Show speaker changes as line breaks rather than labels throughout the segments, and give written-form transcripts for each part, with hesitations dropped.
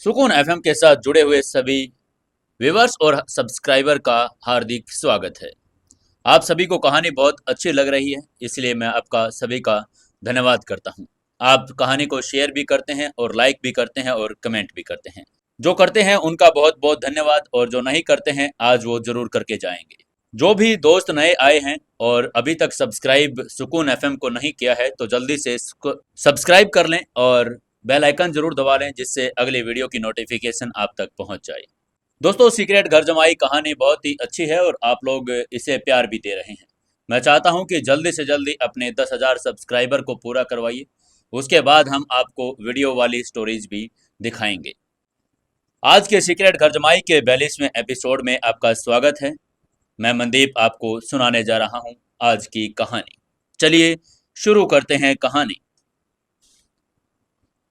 सुकून एफएम के साथ जुड़े हुए सभी व्यूवर्स और सब्सक्राइबर का हार्दिक स्वागत है। आप सभी को कहानी बहुत अच्छी लग रही है, इसलिए मैं आपका सभी का धन्यवाद करता हूँ। आप कहानी को शेयर भी करते हैं और लाइक भी करते हैं और कमेंट भी करते हैं। जो करते हैं उनका बहुत बहुत धन्यवाद, और जो नहीं करते हैं आज वो जरूर करके जाएंगे। जो भी दोस्त नए आए हैं और अभी तक सब्सक्राइब सुकून एफएम को नहीं किया है तो जल्दी से इसको सब्सक्राइब कर लें और बेल आइकन जरूर दबा लें, जिससे अगले वीडियो की नोटिफिकेशन आप तक पहुंच जाए। दोस्तों, सीक्रेट घर जमाई कहानी बहुत ही अच्छी है और आप लोग इसे प्यार भी दे रहे हैं। मैं चाहता हूं कि जल्दी से जल्दी अपने 10,000 सब्सक्राइबर को पूरा करवाइए। उसके बाद हम आपको वीडियो वाली स्टोरीज भी दिखाएंगे। आज के सीक्रेट घर जमाई के 42वें एपिसोड में आपका स्वागत है। मैं मनदीप आपको सुनाने जा रहा हूं आज की कहानी। चलिए शुरू करते हैं कहानी।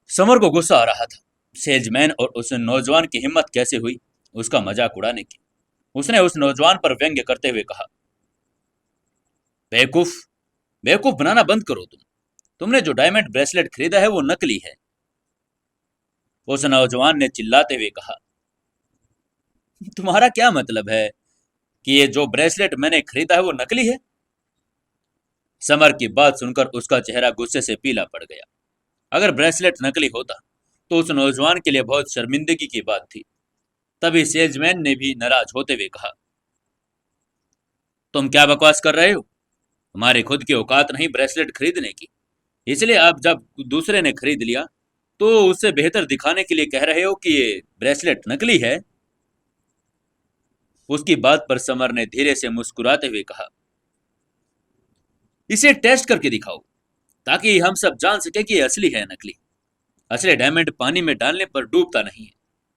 समर को गुस्सा आ रहा था। सेल्समैन और उस नौजवान की हिम्मत कैसे हुई उसका मजाक उड़ाने की। उसने उस नौजवान पर व्यंग्य करते हुए कहा, बेवकूफ, बेवकूफ बनाना बंद करो। तुमने जो डायमंड ब्रेसलेट खरीदा है वो नकली है। उस नौजवान ने चिल्लाते हुए कहा, तुम्हारा क्या मतलब है कि ये जो ब्रेसलेट मैंने खरीदा है वो नकली है? समर की बात सुनकर उसका चेहरा गुस्से से पीला पड़ गया। अगर ब्रेसलेट नकली होता तो उस नौजवान के लिए बहुत शर्मिंदगी की बात थी। तभी सेल्समैन ने भी नाराज होते हुए कहा, तुम क्या बकवास कर रहे हो? हमारे खुद की औकात नहीं ब्रेसलेट खरीदने की, इसलिए आप जब दूसरे ने खरीद लिया तो उससे बेहतर दिखाने के लिए कह रहे हो कि ये ब्रेसलेट नकली है। उसकी बात पर समर ने धीरे से मुस्कुराते हुए कहा, इसे टेस्ट करके दिखाओ ताकि हम सब जान सके कि ये असली है नकली। असली डायमंड पानी में डालने पर डूबता नहीं है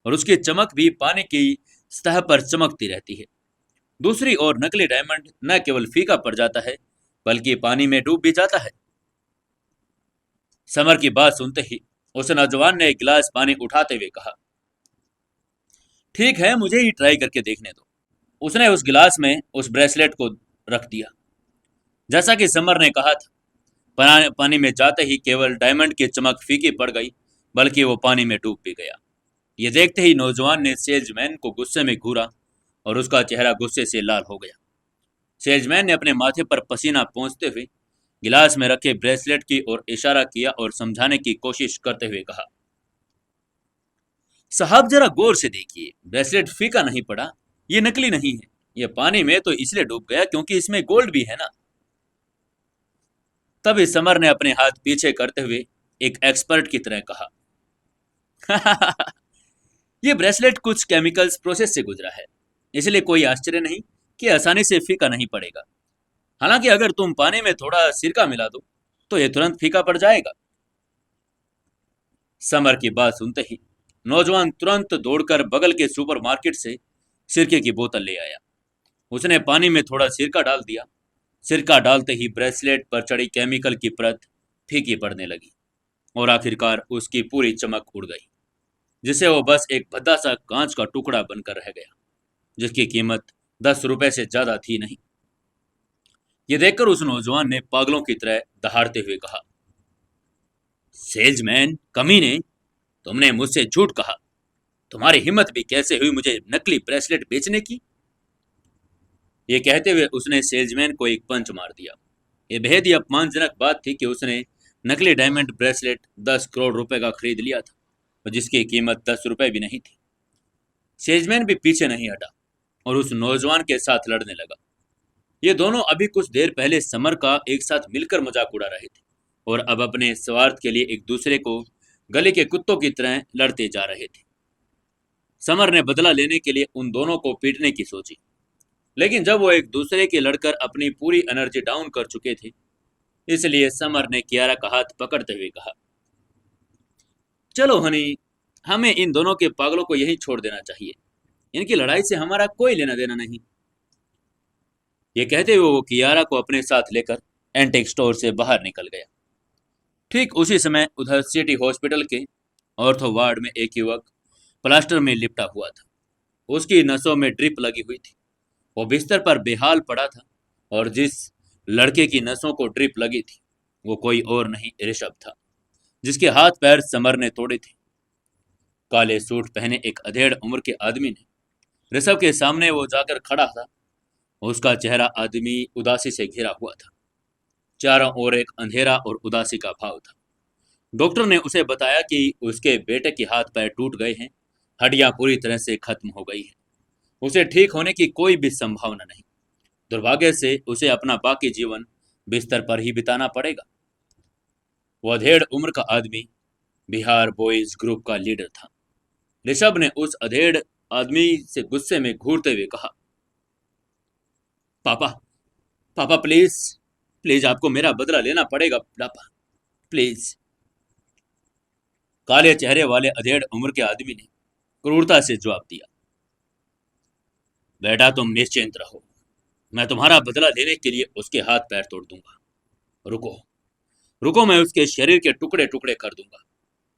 और उसकी चमक भी पानी की सतह पर चमकती रहती है। दूसरी ओर नकली डायमंड न केवल फीका पड़ जाता है बल्कि पानी में डूब भी जाता है। समर की बात सुनते ही उस नौजवान ने एक गिलास पानी उठाते हुए कहा, ठीक है, मुझे ही ट्राई करके देखने दो। उसने उस गिलास में उस ब्रेसलेट को रख दिया। जैसा कि समर ने कहा था, पानी में जाते ही केवल डायमंड की चमक फीकी पड़ गई, बल्कि वो पानी में डूब भी गया। ये देखते ही नौजवान ने सेल्समैन को गुस्से में घूरा और उसका चेहरा गुस्से से लाल हो गया। सेल्समैन ने अपने माथे पर पसीना पोंछते हुए गिलास में रखे ब्रेसलेट की ओर इशारा किया और समझाने की कोशिश करते हुए कहा, साहब जरा गौर से देखिए, ब्रेसलेट फीका नहीं पड़ा, ये नकली नहीं है। ये पानी में तो इसलिए डूब गया क्योंकि इसमें गोल्ड भी है ना। तभी समर ने अपने हाथ पीछे करते हुए एक एक्सपर्ट की तरह कहा, ये ब्रेसलेट कुछ केमिकल्स प्रोसेस से गुजरा है, इसलिए कोई आश्चर्य नहीं कि आसानी से फीका नहीं पड़ेगा। हालांकि अगर तुम पानी में थोड़ा सिरका मिला दो तो ये तुरंत फीका पड़ जाएगा। समर की बात सुनते ही नौजवान तुरंत दौड़कर बगल के सुपरमार्केट से सिरके की बोतल ले आया। उसने पानी में थोड़ा सिरका डाल दिया। सिरका डालते ही ब्रेसलेट पर चढ़ी केमिकल की परत फीकी पड़ने लगी और आखिरकार उसकी पूरी चमक उड़ गई, जिससे वो बस एक भद्दा सा कांच का टुकड़ा बनकर रह गया, जिसकी कीमत 10 रुपए से ज्यादा थी नहीं। ये देखकर उस नौजवान ने पागलों की तरह दहाड़ते हुए कहा, सेल्समैन कमीने, तुमने मुझसे झूठ कहा। तुम्हारी हिम्मत भी कैसे हुई मुझे नकली ब्रेसलेट बेचने की? ये कहते हुए उसने सेल्समैन को एक पंच मार दिया। ये बेहद ही अपमानजनक बात थी कि उसने नकली डायमंड ब्रेसलेट 10 करोड़ रुपए का खरीद लिया था और जिसकी कीमत 10 रुपए भी नहीं थी। सेल्समैन भी पीछे नहीं हटा और उस नौजवान के साथ लड़ने लगा। ये दोनों अभी कुछ देर पहले समर का एक साथ मिलकर मजाक उड़ा रहे थे और अब अपने स्वार्थ के लिए एक दूसरे को गले के कुत्तों की तरह लड़ते जा रहे थे। समर ने बदला लेने के लिए उन दोनों को पीटने की सोची, लेकिन जब वो एक दूसरे के लड़कर अपनी पूरी एनर्जी डाउन कर चुके थे, इसलिए समर ने कियारा का हाथ पकड़ते हुए कहा, चलो हनी, हमें इन दोनों के पागलों को यहीं छोड़ देना चाहिए। इनकी लड़ाई से हमारा कोई लेना देना नहीं। ये कहते हुए वो कियारा को अपने साथ लेकर एंटिक स्टोर से बाहर निकल गया। ठीक उसी समय उधर सिटी हॉस्पिटल के ऑर्थो वार्ड में एक युवक प्लास्टर में लिपटा हुआ था। उसकी नसों में ड्रिप लगी हुई थी। वो बिस्तर पर बेहाल पड़ा था और जिस लड़के की नसों को ड्रिप लगी थी वो कोई और नहीं ऋषभ था, जिसके हाथ पैर समर ने तोड़े थे। काले सूट पहने एक अधेड़ उम्र के आदमी ने ऋषभ के सामने वो जाकर खड़ा था। उसका चेहरा आदमी उदासी से घिरा हुआ था। चारों ओर एक अंधेरा और उदासी का भाव था। डॉक्टर ने उसे बताया कि उसके बेटे के हाथ पैर टूट गए हैं, हड्डियां पूरी तरह से खत्म हो गई हैं। उसे ठीक होने की कोई भी संभावना नहीं। दुर्भाग्य से उसे अपना बाकी जीवन बिस्तर पर ही बिताना पड़ेगा। वह अधेड़ उम्र का आदमी बिहार बॉयज ग्रुप का लीडर था। ऋषभ ने उस अधेड़ आदमी से गुस्से में घूरते हुए कहा, पापा, पापा प्लीज, प्लीज आपको मेरा बदला लेना पड़ेगा पापा, प्लीज। काले चेहरे वाले अधेड़ उम्र के आदमी ने क्रूरता से जवाब दिया, बेटा तुम निश्चिंत रहो, मैं तुम्हारा बदला लेने के लिए उसके हाथ पैर तोड़ दूंगा। रुको, रुको, मैं उसके शरीर के टुकड़े टुकड़े कर दूंगा,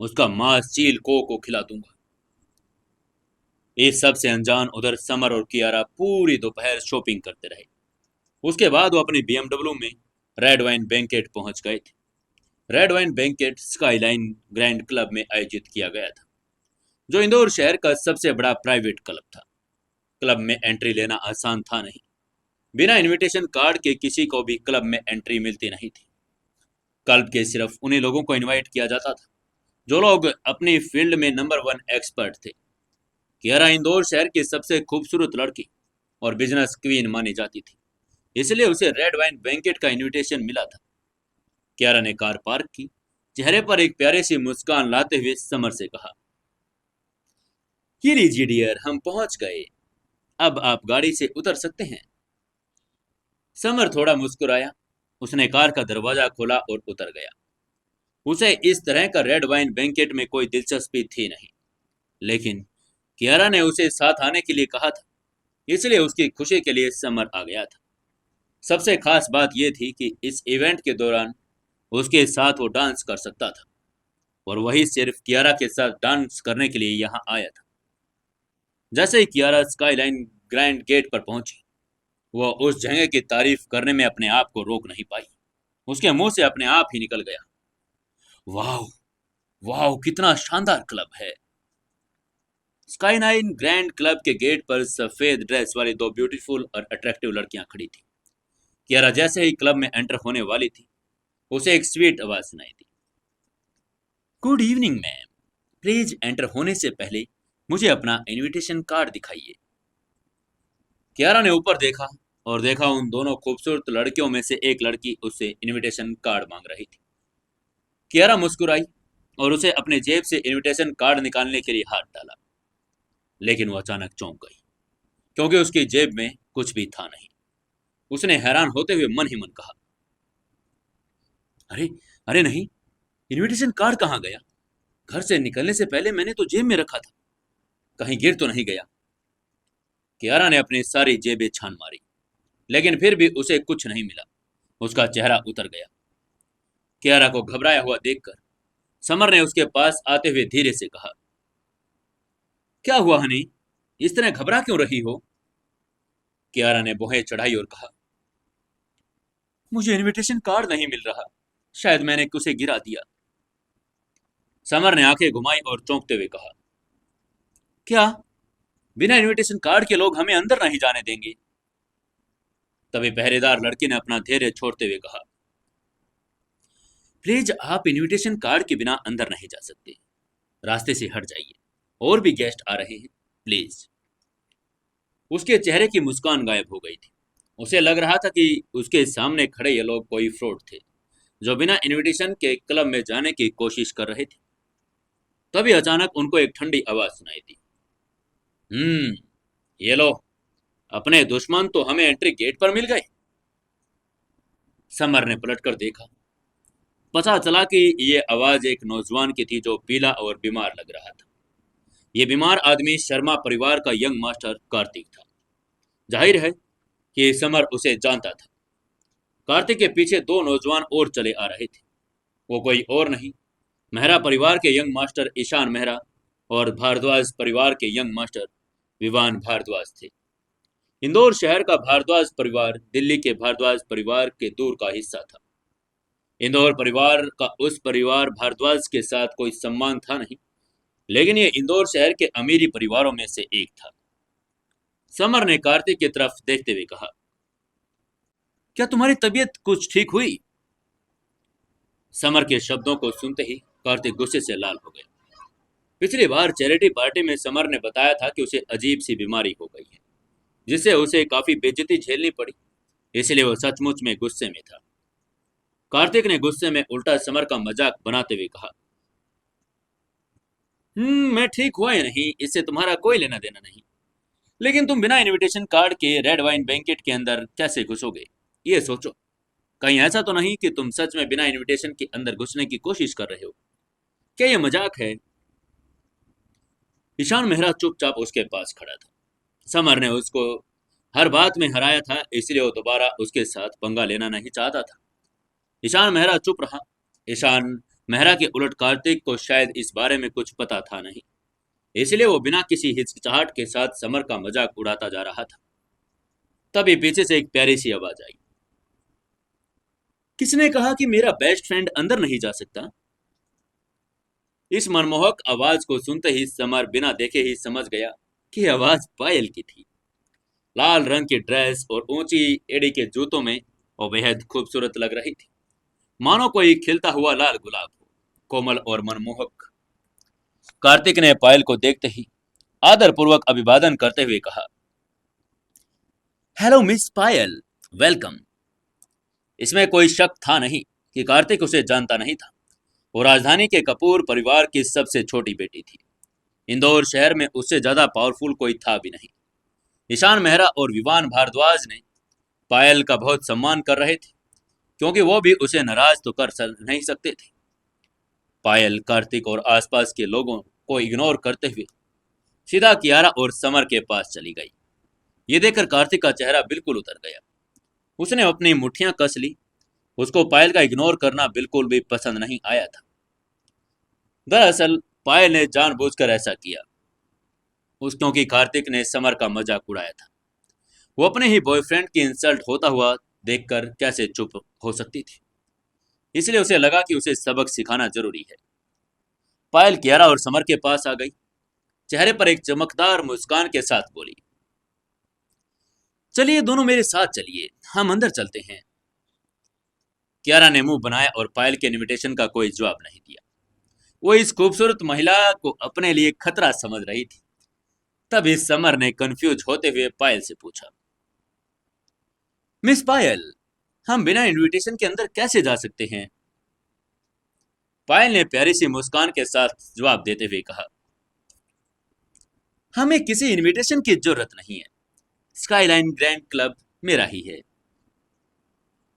उसका मांस चील को खिला दूंगा। इस सब से अनजान उधर समर और कियारा पूरी दोपहर शॉपिंग करते रहे। उसके बाद वो अपनी बीएमडब्ल्यू में रेड वाइन बैंकेट पहुंच गए थे। Red wine banquet skyline grand club में आयोजित किया गया था, जो इंदौर शहर का सबसे बड़ा प्राइवेट क्लब था। क्लब में एंट्री लेना आसान था नहीं। बिना इनविटेशन कार्ड के किसी को भी क्लब में एंट्री मिलती नहीं थी। क्लब के सिर्फ उन्हीं लोगों को इनवाइट किया जाता था जो लोग अपनी फील्ड में नंबर 1 एक्सपर्ट थे। कियारा इंदौर शहर की सबसे खूबसूरत लड़की और बिजनेस क्वीन मानी जाती थी, इसलिए उसे रेड वाइन बैंकेट का इनविटेशन मिला था। कियारा ने कार पार्क की, चेहरे पर एक प्यारी सी मुस्कान लाते हुए समर से कहा, ये लीजिए डियर, हम पहुंच गए, अब आप गाड़ी से उतर सकते हैं। समर थोड़ा मुस्कुराया। उसने कार का दरवाजा खोला और उतर गया। उसे इस तरह का रेड वाइन बैंकेट में कोई दिलचस्पी थी नहीं, लेकिन कियारा ने उसे साथ आने के लिए कहा था, इसलिए उसकी खुशी के लिए समर आ गया था। सबसे खास बात यह थी कि इस इवेंट के दौरान उसके साथ वो डांस कर सकता था, और वही सिर्फ कियारा के साथ डांस करने के लिए यहाँ आया था। जैसे ही कियारा स्काईलाइन ग्रैंड गेट पर पहुंची, वह उस जगह की तारीफ करने में अपने आप को रोक नहीं पाई। उसके मुंह से अपने आप ही निकल गया, वाह, वाह, कितना शानदार क्लब है। स्काईलाइन ग्रैंड क्लब के गेट पर सफेद ड्रेस वाली दो ब्यूटीफुल और अट्रैक्टिव लड़कियां खड़ी थी। कियारा जैसे ही क्लब में एंटर होने वाली थी, उसे एक स्वीट आवाज सुनाई दी, good evening ma'am, please enter होने से पहले मुझे अपना इनविटेशन कार्ड दिखाइए। कियारा ने ऊपर देखा और देखा उन दोनों खूबसूरत लड़कियों में से एक लड़की उससे इनविटेशन कार्ड मांग रही थी। कियारा मुस्कुराई और उसे अपने जेब से इनविटेशन कार्ड निकालने के लिए हाथ डाला, लेकिन वो अचानक चौंक गई, क्योंकि उसकी जेब में कुछ भी था नहीं। उसने हैरान होते हुए मन ही मन कहा, अरे, अरे नहीं, इनविटेशन कार्ड कहाँ गया? घर से निकलने से पहले मैंने तो जेब में रखा था, कहीं गिर तो नहीं गया? कियारा ने अपनी सारी जेबें छान मारी, लेकिन फिर भी उसे कुछ नहीं मिला। उसका चेहरा उतर गया। कियारा को घबराया हुआ देखकर समर ने उसके पास आते हुए धीरे से कहा, क्या हुआ हनी, इस तरह घबरा क्यों रही हो? कियारा ने भौहें चढ़ाई और कहा, मुझे इनविटेशन कार्ड नहीं मिल रहा, शायद मैंने उसे गिरा दिया। समर ने आंखें घुमाई और चौंकते हुए कहा, क्या बिना इनविटेशन कार्ड के लोग हमें अंदर नहीं जाने देंगे? तभी पहरेदार लड़की ने अपना धैर्य छोड़ते हुए कहा, प्लीज आप इनविटेशन कार्ड के बिना अंदर नहीं जा सकते, रास्ते से हट जाइए, और भी गेस्ट आ रहे हैं, प्लीज। उसके चेहरे की मुस्कान गायब हो गई थी। उसे लग रहा था कि उसके सामने खड़े ये लोग कोई फ्रॉड थे, जो बिना इनविटेशन के क्लब में जाने की कोशिश कर रहे थे। तभी अचानक उनको एक ठंडी आवाज सुनाई दी, ये लो, अपने दुश्मन तो हमें एंट्री गेट पर मिल गए। समर ने पलटकर देखा। पता चला कि ये आवाज एक नौजवान की थी जो पीला और बीमार लग रहा था। ये बीमार आदमी शर्मा परिवार का यंग मास्टर कार्तिक था। जाहिर है कि समर उसे जानता था। कार्तिक के पीछे दो नौजवान और चले आ रहे थे। वो कोई और नहीं, मेहरा परिवार के यंग मास्टर ईशान मेहरा और भारद्वाज परिवार के यंग मास्टर विवान भारद्वाज थे। इंदौर शहर का भारद्वाज परिवार दिल्ली के भारद्वाज परिवार के दूर का हिस्सा था। इंदौर परिवार का उस परिवार भारद्वाज के साथ कोई सम्मान था नहीं, लेकिन ये इंदौर शहर के अमीरी परिवारों में से एक था। समर ने कार्तिक की तरफ देखते हुए कहा, क्या तुम्हारी तबीयत कुछ ठीक हुई? समर के शब्दों को सुनते ही कार्तिक गुस्से से लाल हो गया। पिछली बार चैरिटी पार्टी में समर ने बताया था कि उसे अजीब सी बीमारी हो गई है, जिससे उसे काफी बेइज्जती झेलनी पड़ी। इसलिए वो सचमुच में गुस्से में था। कार्तिक ने गुस्से में उल्टा समर का मजाक बनाते हुए कहा, मैं ठीक हुआ या नहीं इससे तुम्हारा कोई लेना देना नहीं, लेकिन तुम बिना इनविटेशन कार्ड के रेड वाइन बैंकेट के अंदर कैसे घुसोगे? ये सोचो, कहीं ऐसा तो नहीं कि तुम सच में बिना इनविटेशन के अंदर घुसने की कोशिश कर रहे हो? क्या ये मजाक है? ईशान मेहरा चुपचाप उसके पास खड़ा था। समर ने उसको हर बात में हराया था, इसलिए वो दोबारा उसके साथ पंगा लेना नहीं चाहता था। ईशान मेहरा चुप रहा। ईशान मेहरा के उलट कार्तिक को शायद इस बारे में कुछ पता था नहीं, इसलिए वो बिना किसी हिचकिचाहट के साथ समर का मजाक उड़ाता जा रहा था। तभी पीछे से एक प्यारी सी आवाज आई, किसने कहा कि मेरा बेस्ट फ्रेंड अंदर नहीं जा सकता? इस मनमोहक आवाज को सुनते ही समर बिना देखे ही समझ गया कि आवाज पायल की थी। लाल रंग की ड्रेस और ऊंची एड़ी के जूतों में वो बेहद खूबसूरत लग रही थी, मानो कोई खिलता हुआ लाल गुलाब हो, कोमल और मनमोहक। कार्तिक ने पायल को देखते ही आदरपूर्वक अभिवादन करते हुए कहा, हेलो मिस पायल, वेलकम। इसमें कोई शक था नहीं कि कार्तिक उसे जानता नहीं था। वो राजधानी के कपूर परिवार की सबसे छोटी बेटी थी। इंदौर शहर में उससे ज्यादा पावरफुल कोई था भी नहीं। ईशान मेहरा और विवान भारद्वाज ने पायल का बहुत सम्मान कर रहे थे, क्योंकि वो भी उसे नाराज तो कर नहीं सकते थे। पायल कार्तिक और आसपास के लोगों को इग्नोर करते हुए सीधा कियारा और समर के पास चली गई। ये देखकर कार्तिक का चेहरा बिल्कुल उतर गया। उसने अपनी मुट्ठियां कस ली। उसको पायल का इग्नोर करना बिल्कुल भी पसंद नहीं आया था। दरअसल पायल ने जानबूझकर ऐसा किया क्योंकि कार्तिक ने समर का मजाक उड़ाया था। वो अपने ही बॉयफ्रेंड की इंसल्ट होता हुआ देखकर कैसे चुप हो सकती थी, इसलिए उसे लगा कि उसे सबक सिखाना जरूरी है। पायल कियारा और समर के पास आ गई। चेहरे पर एक चमकदार मुस्कान के साथ बोली, चलिए दोनों मेरे साथ चलिए, हम अंदर चलते हैं। कियारा ने मुंह बनाया और पायल के इनविटेशन का कोई जवाब नहीं दिया। वो इस खूबसूरत महिला को अपने लिए खतरा समझ रही थी। तभी समर ने कंफ्यूज होते हुए पायल से पूछा, मिस पायल, हम बिना इनविटेशन के अंदर कैसे जा सकते हैं? पायल ने प्यारी सी मुस्कान के साथ जवाब देते हुए कहा, हमें किसी इनविटेशन की जरूरत नहीं है, स्काईलाइन ग्रैंड क्लब मेरा ही है।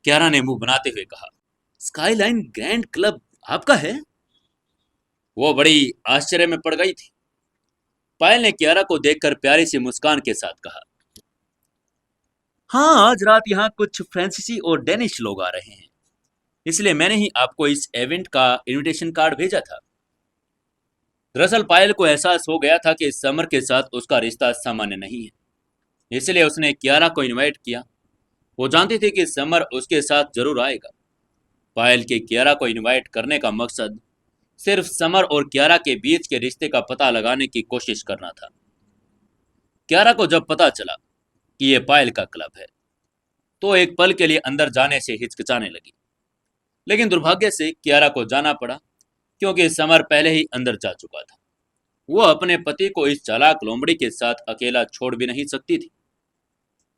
कियारा ने मुंह बनाते हुए कहा, स्काईलाइन ग्रैंड क्लब आपका है? वो बड़ी आश्चर्य में पड़ गई थी। पायल ने कियारा को देखकर प्यारी सी मुस्कान के साथ कहा, हाँ, आज रात यहाँ कुछ फ्रांसीसी और डेनिश लोग आ रहे हैं, इसलिए मैंने ही आपको इस इवेंट का इनविटेशन कार्ड भेजा था। दरअसल पायल को एहसास हो गया था कि समर के साथ उसका रिश्ता सामान्य नहीं है, इसलिए उसने कियारा को इनवाइट किया। वो जानती थी कि समर उसके साथ जरूर आएगा। पायल के कियारा को इनवाइट करने का मकसद सिर्फ समर और कियारा के बीच के रिश्ते का पता लगाने की कोशिश करना था। कियारा को जब पता चला कि यह पायल का क्लब है, तो एक पल के लिए अंदर जाने से हिचकिचाने लगी। लेकिन दुर्भाग्य से कियारा को जाना पड़ा, क्योंकि समर पहले ही अंदर जा चुका था। वो अपने पति को इस चालाक लोमड़ी के साथ अकेला छोड़ भी नहीं सकती थी।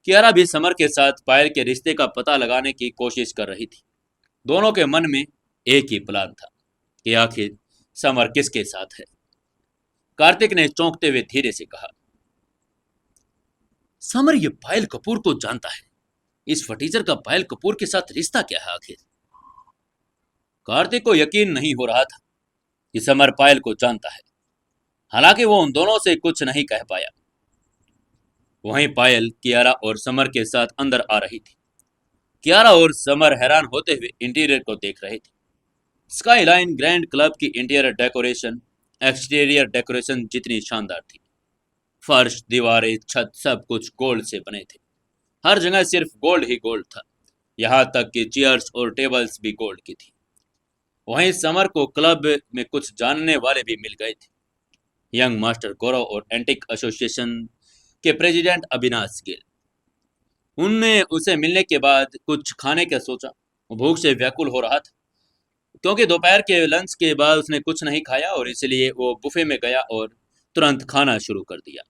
कियारा भी समर के साथ पायल के रिश्ते का पता लगाने की कोशिश कर रही थी। दोनों के मन में एक ही प्लान था कि आखिर समर किसके साथ है। कार्तिक ने चौंकते हुए धीरे से कहा, समर ये पायल कपूर को जानता है। इस फटीचर का पायल कपूर के साथ रिश्ता क्या है आखिर? कार्तिक को यकीन नहीं हो रहा था कि समर पायल को जानता है। हालांकि वो उन दोनों से कुछ नहीं कह पाया। वहीं पायल कियारा और समर के साथ अंदर आ रही थी। कियारा और समर हैरान होते हुए इंटीरियर को देख रहे थे। स्काईलाइन ग्रैंड क्लब की इंटीरियर डेकोरेशन एक्सटीरियर डेकोरेशन जितनी शानदार थी। फर्श, दीवारें, छत सब कुछ गोल्ड से बने थे। हर जगह सिर्फ गोल्ड ही गोल्ड था। यहाँ तक कि चेयर्स और टेबल्स भी गोल्ड की थी। वहीं समर को क्लब में कुछ जानने वाले भी मिल गए थे। यंग मास्टर गौरव और एंटिक एसोसिएशन के प्रेसिडेंट अविनाश गिल। उनने उसे मिलने के बाद कुछ खाने का सोचा। वो भूख से व्याकुल हो रहा था क्योंकि दोपहर के लंच के बाद उसने कुछ नहीं खाया और इसलिए वो बुफे में गया और तुरंत खाना शुरू कर दिया।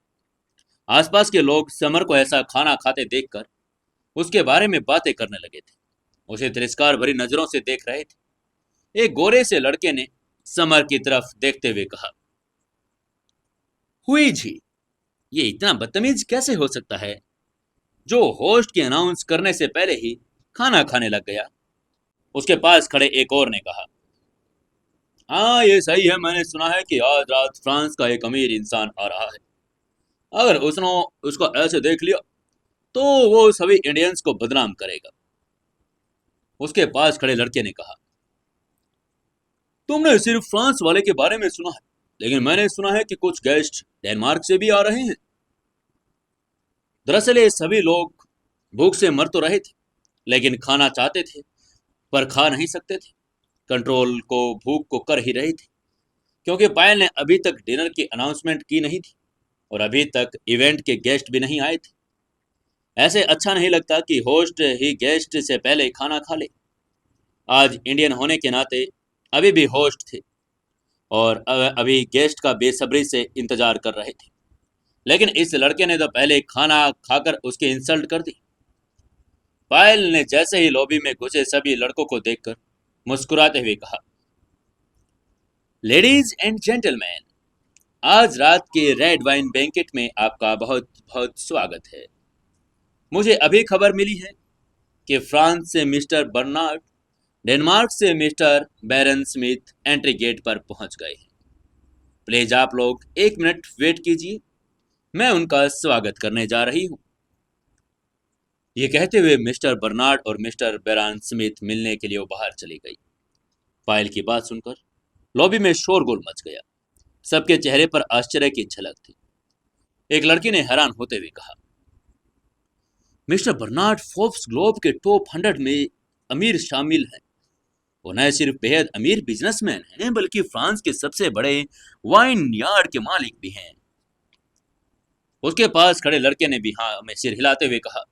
आसपास के लोग समर को ऐसा खाना खाते देखकर उसके बारे में बातें करने लगे थे। उसे तिरस्कार भरी नजरों से देख रहे थे। एक गोरे से लड़के ने समर की तरफ देखते हुए कहा, हुई जी, ये इतना बदतमीज कैसे हो सकता है जो होस्ट के अनाउंस करने से पहले ही खाना खाने लग गया। उसके पास खड़े एक और ने कहा, हाँ ये सही है, मैंने सुना है कि आज रात फ्रांस का एक अमीर इंसान आ रहा है। अगर उसने उसको ऐसे देख लिया तो वो सभी इंडियंस को बदनाम करेगा। उसके पास खड़े लड़के ने कहा, तुमने सिर्फ फ्रांस वाले के बारे में सुना है, लेकिन मैंने सुना है कि कुछ गेस्ट डेनमार्क से भी आ रहे हैं। दरअसल ये सभी लोग भूख से मर तो रहे थे, लेकिन खाना चाहते थे पर खा नहीं सकते थे। कंट्रोल को भूख को कर ही रही थी क्योंकि पायल ने अभी तक डिनर की अनाउंसमेंट की नहीं थी और अभी तक इवेंट के गेस्ट भी नहीं आए थे। ऐसे अच्छा नहीं लगता कि होस्ट ही गेस्ट से पहले खाना खा ले। आज इंडियन होने के नाते अभी भी होस्ट थे और अभी गेस्ट का बेसब्री से इंतजार कर रहे थे, लेकिन इस लड़के ने तो पहले खाना खाकर उसकी इंसल्ट कर दी। पायल ने जैसे ही लॉबी में घुसे सभी लड़कों को देखकर मुस्कुराते हुए कहा, लेडीज एंड जेंटलमैन, आज रात के रेड वाइन बैंकेट में आपका बहुत बहुत स्वागत है। मुझे अभी खबर मिली है कि फ्रांस से मिस्टर बर्नार्ड, डेनमार्क से मिस्टर बैरन स्मिथ एंट्री गेट पर पहुंच गए हैं। प्लीज आप लोग 1 मिनट वेट कीजिए, मैं उनका स्वागत करने जा रही हूं। ये कहते हुए मिस्टर बर्नार्ड और मिस्टर बैरन स्मिथ मिलने के लिए वो बाहर चली गई। पायल की बात सुनकर लॉबी में शोरगुल मच गया। सबके चेहरे पर आश्चर्य की झलक थी। एक लड़की ने हैरान होते हुए कहा, मिस्टर बर्नार्ड फोर्ब्स ग्लोब के टॉप 100 में अमीर शामिल हैं। वो न सिर्फ बेहद अमीर बिजनेसमैन हैं बल्कि फ्रांस के सबसे बड़े वाइन यार्ड के मालिक भी हैं। उसके पास खड़े लड़के ने भी हाँ में सिर हिलाते हुए कहा,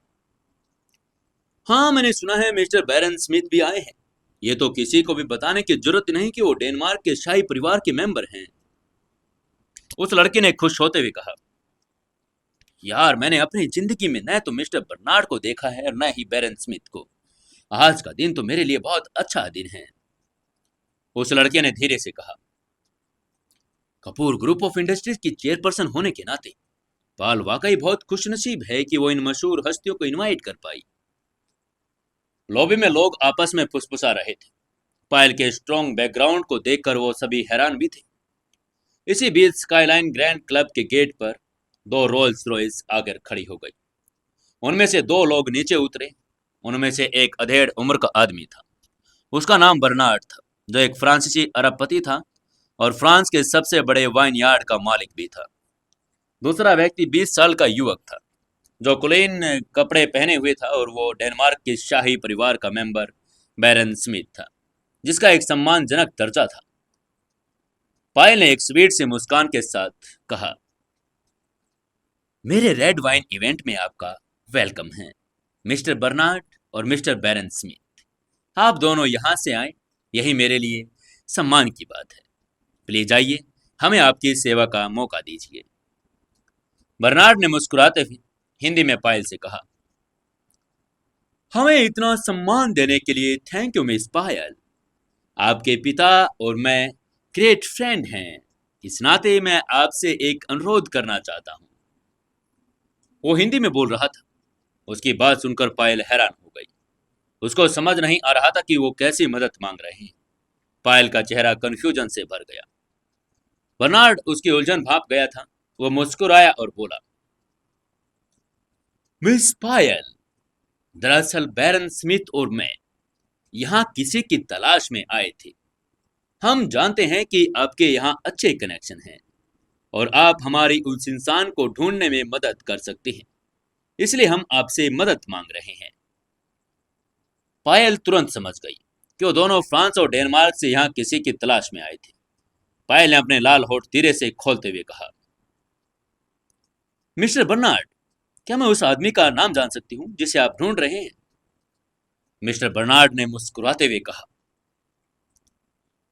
हाँ मैंने सुना है मिस्टर बैरन स्मिथ भी आए हैं। ये तो किसी को भी बताने की जरूरत नहीं कि वो डेनमार्क के शाही परिवार के मेंबर हैं। उस लड़के ने खुश होते हुए कहा, यार मैंने अपनी जिंदगी में न तो मिस्टर बर्नार्ड को देखा है और न ही बैरन स्मिथ को। आज का दिन तो मेरे लिए बहुत अच्छा दिन है। उस लड़के ने धीरे से कहा, कपूर ग्रुप ऑफ इंडस्ट्रीज की चेयरपर्सन होने के नाते पाल वाकई बहुत खुशनसीब है कि वो इन मशहूर हस्तियों को इनवाइट कर पाई। लॉबी में लोग आपस में फुसफुसा रहे थे। पायल के स्ट्रॉन्ग बैकग्राउंड को देखकर वो सभी हैरान भी थे। इसी बीच स्काईलाइन ग्रैंड क्लब के गेट पर 2 रोल्स रॉयस आकर खड़ी हो गई। उनमें से 2 लोग नीचे उतरे। उनमें से एक अधेड़ उम्र का आदमी था। उसका नाम बर्नार्ड था, जो एक फ्रांसीसी अरबपति था और फ्रांस के सबसे बड़े वाइन यार्ड का मालिक भी था। दूसरा व्यक्ति 20 साल का युवक था, जो कुलीन कपड़े पहने हुए था और वो डेनमार्क के शाही परिवार का मेंबर बैरन स्मिथ था, जिसका एक सम्मानजनक दर्जा था। पायल ने एक स्वीट से मुस्कान के साथ कहा, मेरे रेड वाइन इवेंट में आपका वेलकम है मिस्टर बर्नार्ड और मिस्टर बैरन स्मिथ। आप दोनों यहां से आए, यही मेरे लिए सम्मान की बात है। प्लीज आइए, हमें आपकी सेवा का मौका दीजिए। बर्नार्ड ने मुस्कुराते हुए हिंदी में पायल से कहा, हमें इतना सम्मान देने के लिए थैंक यू मिस पायल। आपके पिता और मैं ग्रेट फ्रेंड हैं। इस नाते मैं आपसे एक अनुरोध करना चाहता हूं। वो हिंदी में बोल रहा था। उसकी बात सुनकर पायल हैरान हो गई। उसको समझ नहीं आ रहा था कि वो कैसी मदद मांग रहे हैं। पायल का चेहरा कंफ्यूजन से भर गया। बर्नार्ड उसकी उलझन भाप गया था। वो मुस्कुराया और बोला, मिस पायल, दरअसल बैरन स्मिथ और मैं यहाँ किसी की तलाश में आए थे। हम जानते हैं कि आपके यहाँ अच्छे कनेक्शन हैं और आप हमारी उस इंसान को ढूंढने में मदद कर सकते हैं, इसलिए हम आपसे मदद मांग रहे हैं। पायल तुरंत समझ गई कि वो दोनों फ्रांस और डेनमार्क से यहाँ किसी की तलाश में आए थे। पायल ने अपने लाल होठ धीरे से खोलते हुए कहा, मिस्टर बर्नार्ड, क्या मैं उस आदमी का नाम जान सकती हूँ जिसे आप ढूंढ रहे हैं? मिस्टर बर्नार्ड ने मुस्कुराते हुए कहा,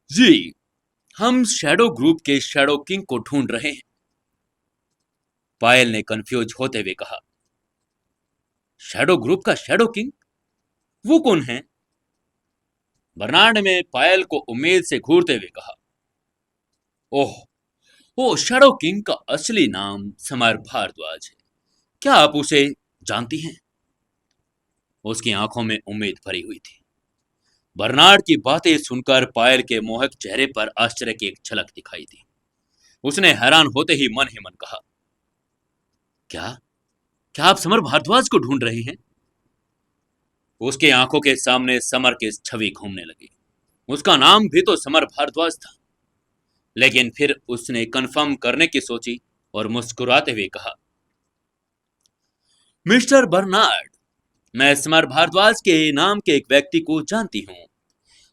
जी, हम शैडो ग्रुप के शैडो किंग को ढूंढ रहे हैं। पायल ने कंफ्यूज होते हुए कहा, शैडो ग्रुप का शैडो किंग? वो कौन है? बर्नार्ड ने पायल को उम्मीद से घूरते हुए कहा, ओह, वो शैडो किंग का असली नाम समर भारद्वाज है। क्या आप उसे जानती हैं? उसकी आंखों में उम्मीद भरी हुई थी। बर्नार्ड की बातें सुनकर पायल के मोहक चेहरे पर आश्चर्य की एक झलक दिखाई दी। उसने हैरान होते ही मन ही मन कहा, क्या क्या आप समर भारद्वाज को ढूंढ रहे हैं? उसकी आंखों के सामने समर की छवि घूमने लगी। उसका नाम भी तो समर भारद्वाज था। लेकिन फिर उसने कंफर्म करने की सोची और मुस्कुराते हुए कहा, मिस्टर बर्नार्ड, मैं समर भारद्वाज के नाम के एक व्यक्ति को जानती हूं,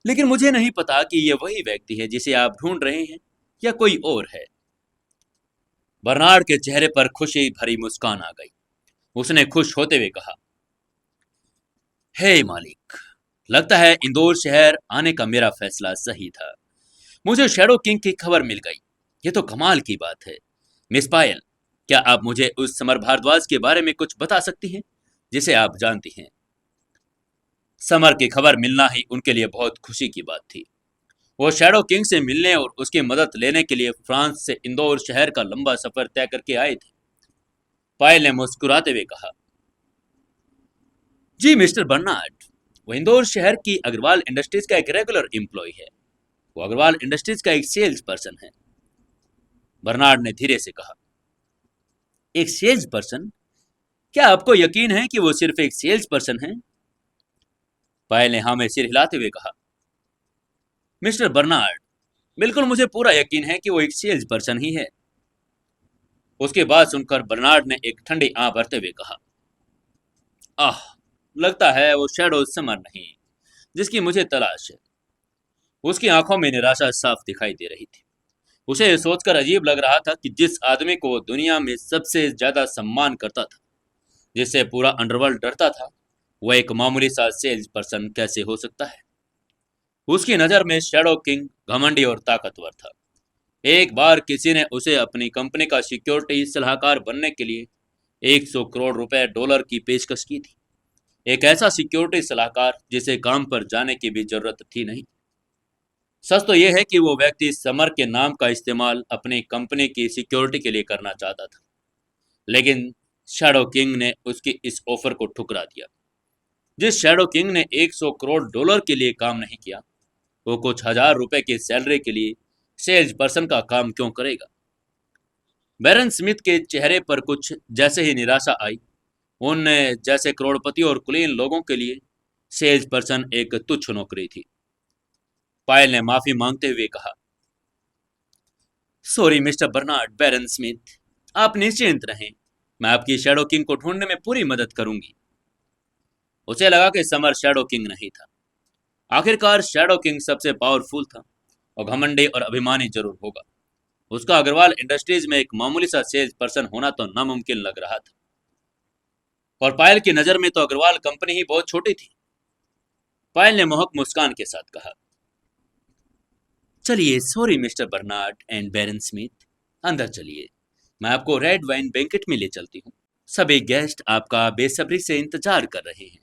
लेकिन मुझे नहीं पता कि यह वही व्यक्ति है जिसे आप ढूंढ रहे हैं या कोई और है। बर्नार्ड के चेहरे पर खुशी भरी मुस्कान आ गई। उसने खुश होते हुए कहा, हे मालिक, लगता है इंदौर शहर आने का मेरा फैसला सही था। मुझे शैडो किंग की खबर मिल गई। ये तो कमाल की बात है। मिस पायल, क्या आप मुझे उस समर भारद्वाज के बारे में कुछ बता सकती हैं जिसे आप जानती हैं? समर की खबर मिलना ही उनके लिए बहुत खुशी की बात थी। वो शैडो किंग से मिलने और उसकी मदद लेने के लिए फ्रांस से इंदौर शहर का लंबा सफर तय करके आए थे। पायल ने मुस्कुराते हुए कहा, जी मिस्टर बर्नार्ड, वो इंदौर शहर की अग्रवाल इंडस्ट्रीज का एक रेगुलर एम्प्लॉय है। वो अग्रवाल इंडस्ट्रीज का एक सेल्स पर्सन है। बर्नार्ड ने धीरे से कहा, एक सेल्स पर्सन? क्या आपको यकीन है कि वो सिर्फ एक सेल्स पर्सन है? पायल ने हाँ में सिर हिलाते हुए कहा, मिस्टर बर्नार्ड, बिल्कुल मुझे पूरा यकीन है कि वो एक सेल्स पर्सन ही है। उसकी बात सुनकर बर्नार्ड ने एक ठंडी आंख भरते हुए कहा, आह, लगता है वो शैडो समर नहीं जिसकी मुझे तलाश है। उसकी आंखों में निराशा साफ दिखाई दे रही थी। उसे यह सोचकर अजीब लग रहा था कि जिस आदमी को वो दुनिया में सबसे ज्यादा सम्मान करता था, जिससे पूरा अंडरवर्ल्ड डरता था, वह एक मामूली सा सेल्स पर्सन कैसे हो सकता है। उसकी नजर में शैडो किंग घमंडी और ताकतवर था। एक बार किसी ने उसे अपनी कंपनी का सिक्योरिटी सलाहकार बनने के लिए 100 करोड़ रुपए डॉलर की पेशकश की थी। एक ऐसा सिक्योरिटी सलाहकार जिसे काम पर जाने की भी जरूरत थी नहीं। सच तो यह है कि वो व्यक्ति समर के नाम का इस्तेमाल अपनी कंपनी की सिक्योरिटी के लिए करना चाहता था, लेकिन शैडो किंग ने उसकी इस ऑफर को ठुकरा दिया। जिस शैडो किंग ने 100 करोड़ डॉलर के लिए काम नहीं किया, वो कुछ हजार रुपए की सैलरी के लिए सेल्स पर्सन का काम क्यों करेगा? बैरन स्मिथ के चेहरे पर कुछ जैसे ही निराशा आई। उन जैसे करोड़पति और कुलीन लोगों के लिए सेल्स पर्सन एक तुच्छ नौकरी थी। पायल ने माफी मांगते हुए कहा, सॉरी मिस्टर बर्नार्ड बैरन स्मिथ, आप निश्चिंत रहें, मैं आपकी शैडो किंग को ढूंढने में पूरी मदद करूंगी। उसे लगा कि समर शैडो किंग नहीं था। आखिरकार शैडो किंग सबसे पावरफुल था और घमंडी और अभिमानी जरूर होगा। उसका अग्रवाल इंडस्ट्रीज में एक मामूली सा सेल्स पर्सन होना तो नामुमकिन लग रहा था। और पायल की नजर में तो अग्रवाल कंपनी ही बहुत छोटी थी। पायल ने मोहक मुस्कान के साथ कहा, चलिए sorry mister Bernard and Baron Smith, अंदर चलिए, मैं आपको रेड वाइन बैंकेट में ले चलती हूँ। सभी गेस्ट आपका बेसब्री से इंतजार कर रहे हैं।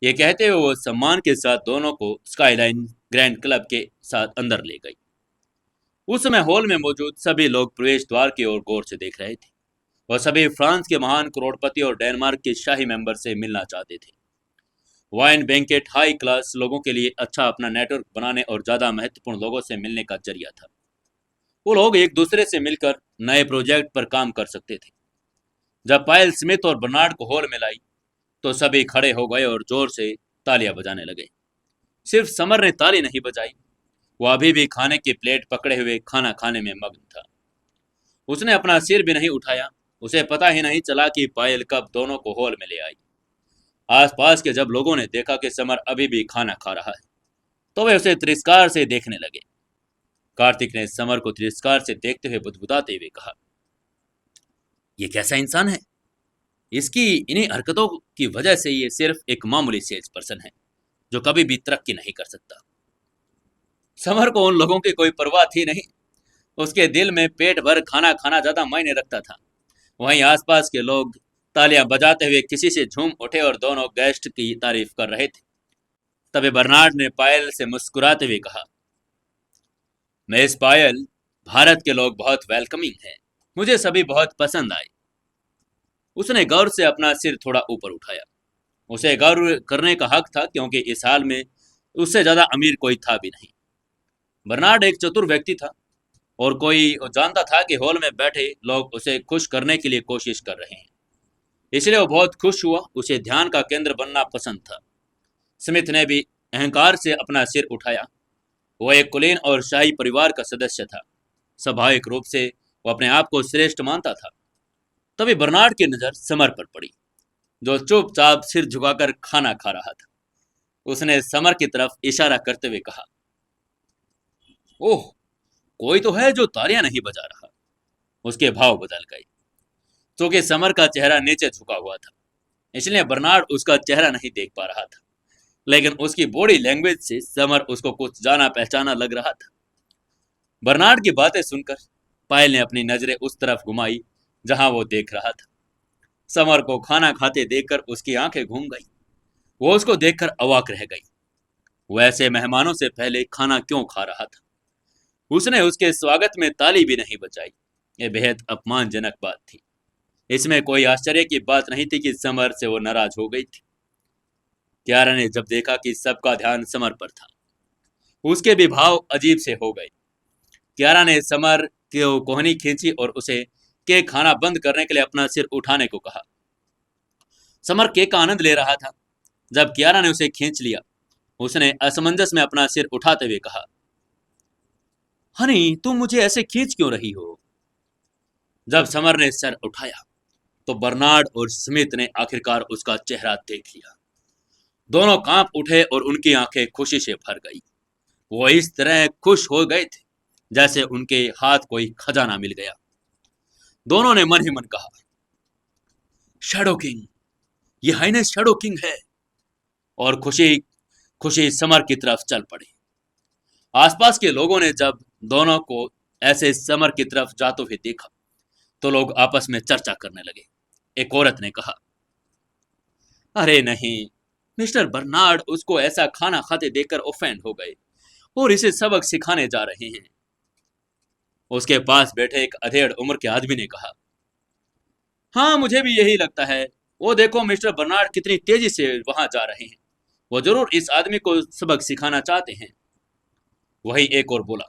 ये कहते हुए वो सम्मान के साथ दोनों को स्काईलाइन ग्रैंड क्लब के साथ अंदर ले गई। उस समय हॉल में मौजूद सभी लोग प्रवेश द्वार की ओर गौर से देख रहे थे। वह सभी फ्रांस के महान करोड़पति और डेनमार्क के शाही मेंबर से मिलना चाहते थे। वाइन बैंकेट हाई क्लास लोगों के लिए अच्छा अपना नेटवर्क बनाने और ज्यादा महत्वपूर्ण लोगों से मिलने का जरिया था। वो लोग एक दूसरे से मिलकर नए प्रोजेक्ट पर काम कर सकते थे। जब पायल स्मिथ और बर्नार्ड को हॉल में लाई तो सभी खड़े हो गए और जोर से तालियां बजाने लगे। सिर्फ समर ने ताली नहीं बजाई। वह अभी भी खाने की प्लेट पकड़े हुए खाना खाने में मग्न था। उसने अपना सिर भी नहीं उठाया। उसे पता ही नहीं चला कि पायल कब दोनों को हॉल में ले आई। आसपास के जब लोगों ने देखा कि समर अभी भी खाना खा रहा है, तो वे उसे तिरस्कार से देखने लगे। कार्तिक ने समर को तिरस्कार से देखते हुए बुदबुदाते हुए कहा, ये कैसा इंसान है? इसकी इन्हीं हरकतों की वजह से ये सिर्फ एक मामूली सेल्स पर्सन है जो कभी भी तरक्की नहीं कर सकता। समर को उन लोगों की कोई परवाह थी नहीं। उसके दिल में पेट भर खाना खाना ज्यादा मायने रखता था। वहीं आसपास के लोग तालियां बजाते हुए किसी से झूम उठे और दोनों गेस्ट की तारीफ कर रहे थे। तभी बर्नार्ड ने पायल से मुस्कुराते हुए कहा, मिस पायल, भारत के लोग बहुत वेलकमिंग हैं। मुझे सभी बहुत पसंद आए। उसने गौर से अपना सिर थोड़ा ऊपर उठाया। उसे गौर करने का हक था क्योंकि इस हाल में उससे ज्यादा अमीर कोई था भी नहीं। बर्नार्ड एक चतुर व्यक्ति था और कोई जानता था कि हॉल में बैठे लोग उसे खुश करने के लिए कोशिश कर रहे हैं। इसलिए वो बहुत खुश हुआ। उसे ध्यान का केंद्र बनना पसंद था। स्मिथ ने भी अहंकार से अपना सिर उठाया। वो एक कुलीन और शाही परिवार का सदस्य था। स्वाभाविक रूप से वो अपने आप को श्रेष्ठ मानता था। तभी बर्नार्ड की नजर समर पर पड़ी, जो चुपचाप सिर झुकाकर खाना खा रहा था। उसने समर की तरफ इशारा करते हुए कहा, ओह, कोई तो है जो तालियां नहीं बजा रहा। उसके भाव बदल गए। क्योंकि समर का चेहरा नीचे झुका हुआ था, इसलिए बर्नार्ड उसका चेहरा नहीं देख पा रहा था। लेकिन उसकी बॉडी लैंग्वेज से समर उसको कुछ जाना पहचाना लग रहा था। बर्नार्ड की बातें सुनकर पायल ने अपनी नजरें उस तरफ घुमाई जहां वो देख रहा था। समर को खाना खाते देखकर उसकी आंखें घूम गई। वो उसको देखकर अवाक रह गई। वो ऐसे मेहमानों से पहले खाना क्यों खा रहा था? उसने उसके स्वागत में ताली भी नहीं बजाई। ये बेहद अपमानजनक बात थी। इसमें कोई आश्चर्य की बात नहीं थी कि समर से वो नाराज हो गई थी। क्यारा ने जब देखा कि सबका ध्यान समर पर था, उसके भी भाव अजीब से हो गए। क्यारा ने समर की कोहनी खींची और उसे केक खाना बंद करने के लिए अपना सिर उठाने को कहा। समर केक का आनंद ले रहा था। जब क्यारा ने उसे खींच लिया, उसने असमंजस में अपना सिर उठाते हुए कहा, हनी, तुम मुझे ऐसे खींच क्यों रही हो? जब समर ने सर उठाया तो बर्नार्ड और स्मिथ ने आखिरकार उसका चेहरा देख लिया। दोनों कांप उठे और उनकी आंखें खुशी से भर गई। वो इस तरह खुश हो गए थे जैसे उनके हाथ कोई खजाना मिल गया। दोनों ने मन ही मन कहा, शैडो किंग, ये हाइनेस शैडो किंग है। और खुशी खुशी समर की तरफ चल पड़े। आसपास के लोगों ने जब दोनों को ऐसे समर की तरफ जाते हुए देखा तो लोग आपस में चर्चा करने लगे। एक औरत ने कहा, अरे नहीं, मिस्टर बर्नार्ड उसको ऐसा खाना खाते देखकर ऑफेंड हो गए और इसे सबक सिखाने जा रहे हैं। उसके पास बैठे एक अधेड़ उम्र के आदमी ने कहा, हाँ, मुझे भी यही लगता है। वो देखो मिस्टर बर्नार्ड कितनी तेजी से वहां जा रहे हैं। वो जरूर इस आदमी को सबक सिखाना चाहते हैं। वही एक और बोला,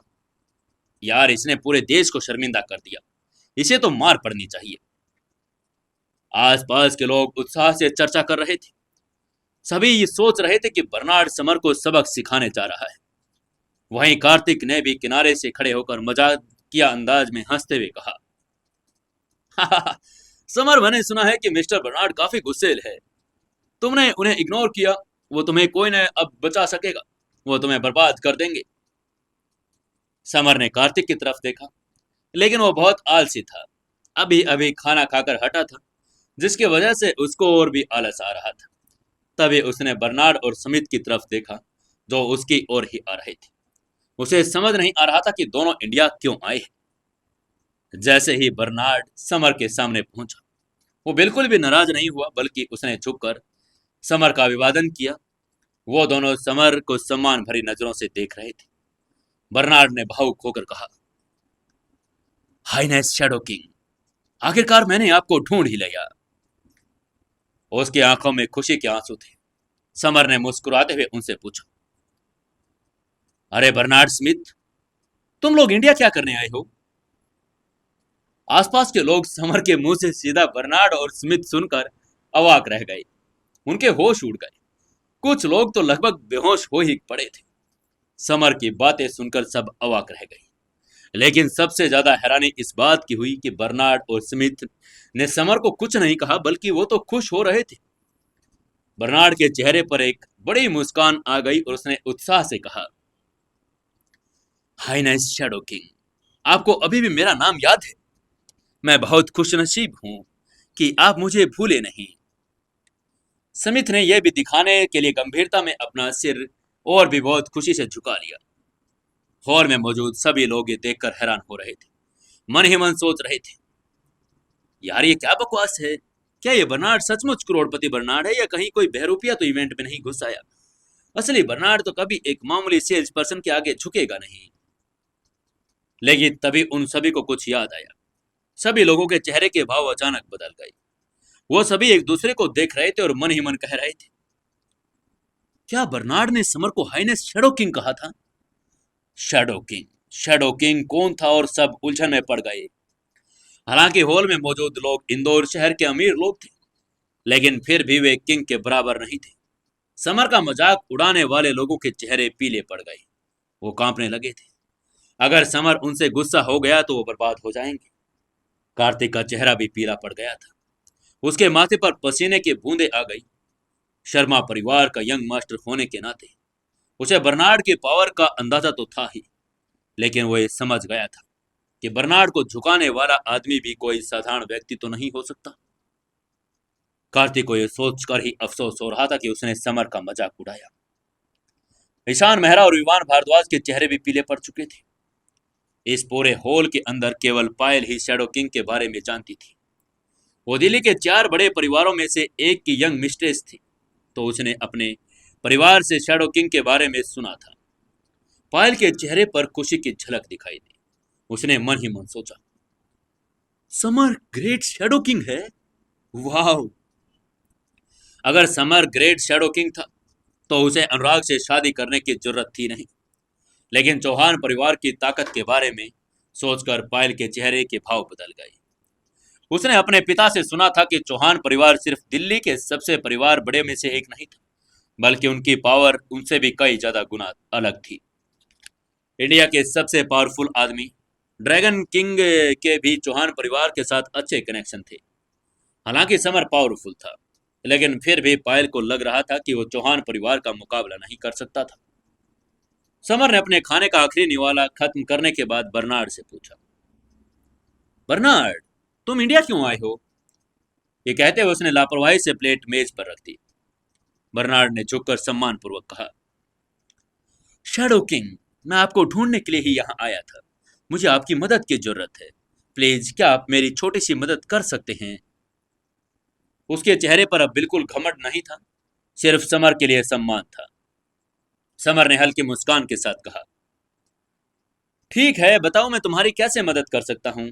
यार, इसने पूरे देश को शर्मिंदा कर दिया। इसे तो मार पड़नी चाहिए। आसपास के लोग उत्साह से चर्चा कर रहे थे। सभी ये सोच रहे थे कि बर्नार्ड समर को सबक सिखाने जा रहा है। वहीं कार्तिक ने भी किनारे से खड़े होकर मजाकिया अंदाज में हंसते हुए कहा, समर, मैंने सुना है कि मिस्टर बर्नार्ड काफी गुस्सेल है। तुमने उन्हें इग्नोर किया। वो तुम्हें कोई न अब बचा सकेगा। वो तुम्हें बर्बाद कर देंगे। समर ने कार्तिक की तरफ देखा, लेकिन वो बहुत आलसी था। अभी अभी खाना खाकर हटा था, जिसकी वजह से उसको और भी आलस आ रहा था। तभी उसने बर्नार्ड और स्मिथ की तरफ देखा, जो उसकी ओर ही आ रहे थे। उसे समझ नहीं आ रहा था कि दोनों इंडिया क्यों आए हैं। जैसे ही बर्नार्ड समर के सामने पहुंचा, वो बिल्कुल भी नाराज नहीं हुआ, बल्कि उसने झुककर समर का अभिवादन किया। वो दोनों समर को सम्मान भरी नजरों से देख रहे थे। बर्नार्ड ने भावुक होकर कहा, हाइनेस शैडो किंग, आखिरकार मैंने आपको ढूंढ ही लिया। उसकी आंखों में खुशी के आंसू थे। समर ने मुस्कुराते हुए उनसे पूछा, अरे बर्नार्ड स्मिथ, तुम लोग इंडिया क्या करने आए हो? आसपास के लोग समर के मुंह से सीधा बर्नार्ड और स्मिथ सुनकर अवाक रह गए। उनके होश उड़ गए। कुछ लोग तो लगभग बेहोश हो ही पड़े थे। समर की बातें सुनकर सब अवाक रह गए। लेकिन सबसे ज्यादा हैरानी इस बात की हुई कि बर्नार्ड और स्मिथ ने समर को कुछ नहीं कहा, बल्कि वो तो खुश हो रहे थे। बर्नार्ड के चेहरे पर एक बड़ी मुस्कान आ गई और उसने उत्साह से कहा, हाइनेस शैडो किंग, आपको अभी भी मेरा नाम याद है? मैं बहुत खुशनसीब हूं कि आप मुझे भूले नहीं। स्मिथ ने यह भी दिखाने के लिए गंभीरता में अपना सिर और भी बहुत खुशी से झुका लिया। हॉल में मौजूद सभी लोग ये देखकर हैरान हो रहे थे। मन ही मन सोच रहे थे, यार ये क्या बकवास है। क्या ये बर्नार्ड सचमुच करोड़पति बर्नार्ड है या कहीं कोई बहरूपिया तो इवेंट में नहीं घुस आया? असली बर्नार्ड तो कभी एक मामूली सेल्स पर्सन के आगे झुकेगा नहीं। लेकिन तभी उन सभी को कुछ याद आया। सभी लोगों के चेहरे के भाव अचानक बदल गए। वो सभी एक दूसरे को देख रहे थे और मन ही मन कह रहे थे, क्या बर्नार्ड ने समर को हाइनेस शैडो किंग कहा था? शैडो किंग, शैडो किंग कौन था? और सब उलझन में पड़ गए। हालांकि हॉल में मौजूद लोग इंदौर शहर के अमीर लोग थे, लेकिन फिर भी वे किंग के बराबर नहीं थे। समर का मजाक उड़ाने वाले लोगों के चेहरे पीले पड़ गए। वो कांपने लगे थे। अगर समर उनसे गुस्सा हो गया तो वो बर्बाद हो जाएंगे। कार्तिक का चेहरा भी पीला पड़ गया था। उसके माथे पर पसीने की बूंदें आ गई। शर्मा परिवार का यंग मास्टर होने के नाते उसे बर्नार्ड के पावर का अंदाजा तो था ही, लेकिन वो ये समझ गया था कि बर्नार्ड को झुकाने वाला आदमी भी कोई साधारण व्यक्ति तो नहीं हो सकता। कार्तिक को यह सोचकर ही अफसोस हो रहा था कि उसने समर का मजाक उड़ाया। ईशान मेहरा और विवान भारद्वाज के चेहरे भी पीले पड़ चुके थे। इस पूरे हॉल के अंदर केवल पायल ही शैडो किंग के बारे में जानती थी। वो दिल्ली के 4 बड़े परिवारों में से एक की यंग मिस्ट्रेस थी, तो उसने अपने परिवार से शैडो किंग के बारे में सुना था। पायल के चेहरे पर खुशी की झलक दिखाई दी। उसने मन ही मन सोचा, समर ग्रेट शैडो किंग है। वाह! अगर समर ग्रेट शैडो किंग था तो उसे अनुराग से शादी करने की जरूरत थी नहीं। लेकिन चौहान परिवार की ताकत के बारे में सोचकर पायल के चेहरे के भाव बदल गए। उसने अपने पिता से सुना था कि चौहान परिवार सिर्फ दिल्ली के सबसे परिवार बड़े में से एक नहीं था, बल्कि उनकी पावर उनसे भी कई ज्यादा गुना अलग थी। इंडिया के सबसे पावरफुल आदमी ड्रैगन किंग के भी चौहान परिवार के साथ अच्छे कनेक्शन थे। हालांकि समर पावरफुल था, लेकिन फिर भी पायल को लग रहा था कि वो चौहान परिवार का मुकाबला नहीं कर सकता था। समर ने अपने खाने का आखिरी निवाला खत्म करने के बाद बर्नार्ड से पूछा, बर्नार्ड, तुम इंडिया क्यों आए हो? ये कहते हुए उसने लापरवाही से प्लेट मेज पर रख दी। बर्नार्ड ने झुककर सम्मानपूर्वक कहा, शैडो किंग, मैं आपको ढूंढने के लिए ही यहाँ आया था। मुझे आपकी मदद की जरूरत है। प्लीज, क्या आप मेरी छोटी सी मदद कर सकते हैं? उसके चेहरे पर अब बिल्कुल घमंड नहीं था, सिर्फ समर के लिए सम्मान था। समर ने हल्की मुस्कान के साथ कहा, ठीक है, बताओ मैं तुम्हारी कैसे मदद कर सकता हूं?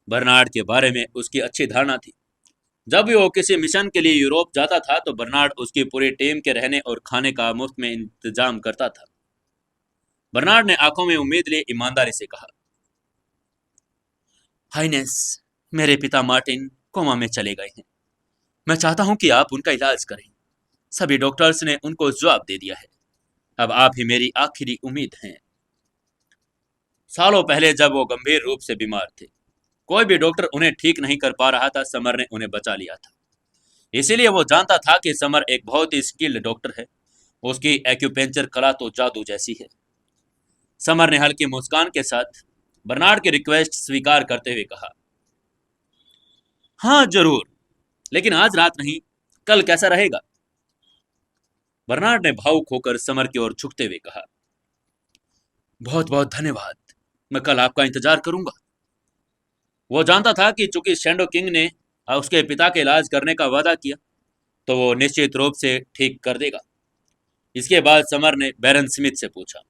बर्नार्ड के बारे में उसकी अच्छी धारणा थी। जब भी वो किसी मिशन के लिए यूरोप जाता था तो बर्नार्ड उसकी पूरी टीम के रहने और खाने का मुफ्त में इंतजाम करता था। बर्नार्ड ने आंखों में उम्मीद लिए ईमानदारी से कहा, हाइनेस, मेरे पिता मार्टिन कोमा में चले गए हैं। मैं चाहता हूं कि आप उनका इलाज करें। सभी डॉक्टर्स ने उनको जवाब दे दिया है। अब आप ही मेरी आखिरी उम्मीद हैं। सालों पहले जब वो गंभीर रूप से बीमार थे, कोई भी डॉक्टर उन्हें ठीक नहीं कर पा रहा था, समर ने उन्हें बचा लिया था। इसीलिए वो जानता था कि समर एक बहुत ही स्किल्ड डॉक्टर है। उसकी एक्यूपेंचर कला तो जादू जैसी है। समर ने हल्की मुस्कान के साथ बर्नार्ड की रिक्वेस्ट स्वीकार करते हुए कहा, हाँ जरूर, लेकिन आज रात नहीं, कल कैसा रहेगा? बर्नार्ड ने भावुक होकर समर की ओर झुकते हुए कहा, बहुत बहुत धन्यवाद, मैं कल आपका इंतजार करूंगा। वो जानता था कि चूंकि शैडो किंग ने उसके पिता के इलाज करने का वादा किया, तो वो निश्चित रूप से ठीक कर देगा। इसके बाद समर ने बैरन स्मिथ से पूछा,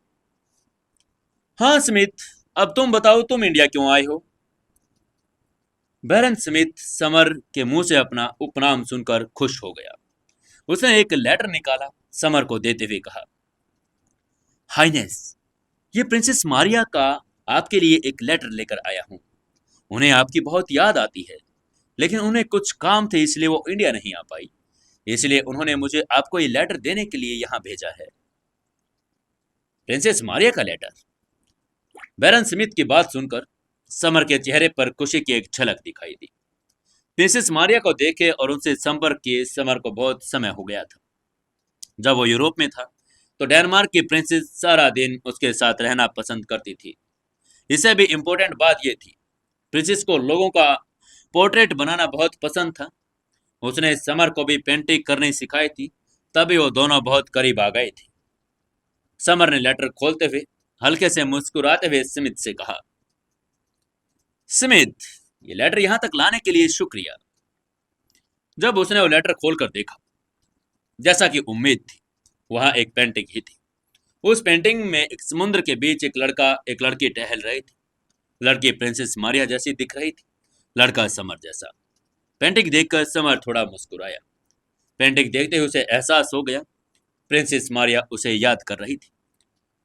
हाँ स्मिथ, अब तुम बताओ, तुम इंडिया क्यों आए हो? बैरन स्मिथ समर के मुंह से अपना उपनाम सुनकर खुश हो गया। उसने एक लेटर निकाला, समर को देते हुए कहा, हाइनेस, ये प्रिंसेस मारिया का आपके लिए एक लेटर लेकर आया हूं। उन्हें आपकी बहुत याद आती है, लेकिन उन्हें कुछ काम थे, इसलिए वो इंडिया नहीं आ पाई। इसलिए उन्होंने मुझे आपको ये लेटर देने के लिए यहां भेजा है। प्रिंसेस मारिया का लेटर? बैरन स्मिथ की बात सुनकर समर के चेहरे पर खुशी की एक झलक दिखाई दी। प्रिंसेस मारिया को देखे और उनसे संपर्क किए समर को बहुत समय हो गया था। जब वो यूरोप में था तो डेनमार्क की प्रिंसेस सारा दिन उसके साथ रहना पसंद करती थी। इससे भी इम्पोर्टेंट बात यह थी, प्रिंसेस को लोगों का पोर्ट्रेट बनाना बहुत पसंद था। उसने समर को भी पेंटिंग करनी सिखाई थी, तभी वो दोनों बहुत करीब आ गए थे। समर ने लेटर खोलते हुए हल्के से मुस्कुराते हुए स्मिथ से कहा, स्मिथ, ये लेटर यहां तक लाने के लिए शुक्रिया। जब उसने वो लेटर खोलकर देखा, जैसा कि उम्मीद थी, वहां एक पेंटिंग ही थी। उस पेंटिंग में एक समुद्र के बीच एक लड़का एक लड़की टहल रही थी। लड़की प्रिंसेस मारिया जैसी दिख रही थी, लड़का समर जैसा। पेंटिंग देखकर समर थोड़ा मुस्कुराया। पेंटिंग देखते ही उसे एहसास हो गया, प्रिंसेस मारिया उसे याद कर रही थी।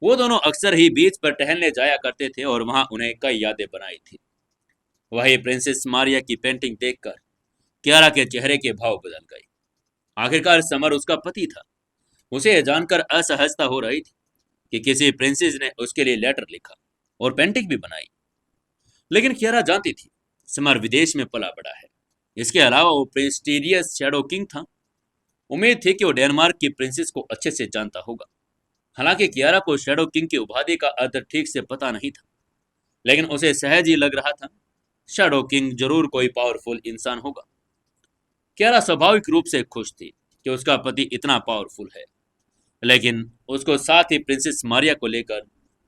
वो दोनों अक्सर ही बीच पर टहलने जाया करते थे और वहां उन्हें कई यादें बनाई थी। वही प्रिंसेस मारिया की पेंटिंग देखकर क्यारा के चेहरे के भाव बदल गए। आखिरकार समर उसका पति था। उसे यह जानकर असहजता हो रही थी कि किसी प्रिंसेस ने उसके लिए लेटर लिखा और पेंटिंग भी बनाई। लेकिन क्यारा जानती थी, समर विदेश में पला बड़ा है। इसके अलावा वो प्रेस्टीजियस शैडो किंग था। उम्मीद थी कि वो डेनमार्क की प्रिंसेस को अच्छे से जानता होगा। हालांकि कियारा को शैडो किंग की उपाधि का अर्थ ठीक से पता नहीं था, लेकिन उसे सहज ही लग रहा था, शैडो किंग जरूर कोई पावरफुल इंसान होगा। कियारा स्वाभाविक रूप से खुश थी कि उसका पति इतना पावरफुल है, लेकिन उसको साथ ही प्रिंसेस मारिया को लेकर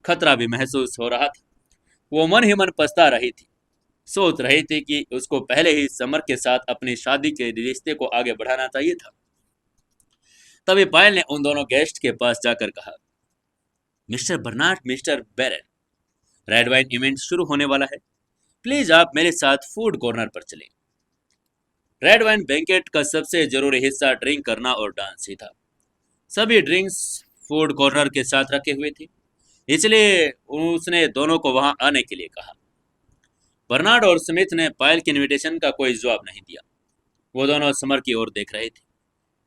खतरा भी महसूस हो रहा था। वो मन ही मन पछता रही थी, सोच रही थी कि उसको पहले ही समर के साथ अपनी शादी के रिश्ते को आगे बढ़ाना चाहिए था। तभी पायल ने उन दोनों गेस्ट के पास जाकर कहा, mister Bernard, mister Baron, red wine event शुरू होने वाला है। प्लीज आप मेरे साथ फूड कॉर्नर पर चलें। रेड वाइन बैंकेट का सबसे जरूरी हिस्सा ड्रिंक करना और डांस ही था। सभी ड्रिंक्स फूड कॉर्नर के साथ रखे हुए थे, इसलिए उसने दोनों को वहां आने के लिए कहा। बर्नार्ड और स्मिथ ने पायल के इनविटेशन का कोई जवाब नहीं दिया। वो दोनों समर की ओर देख रहे थे,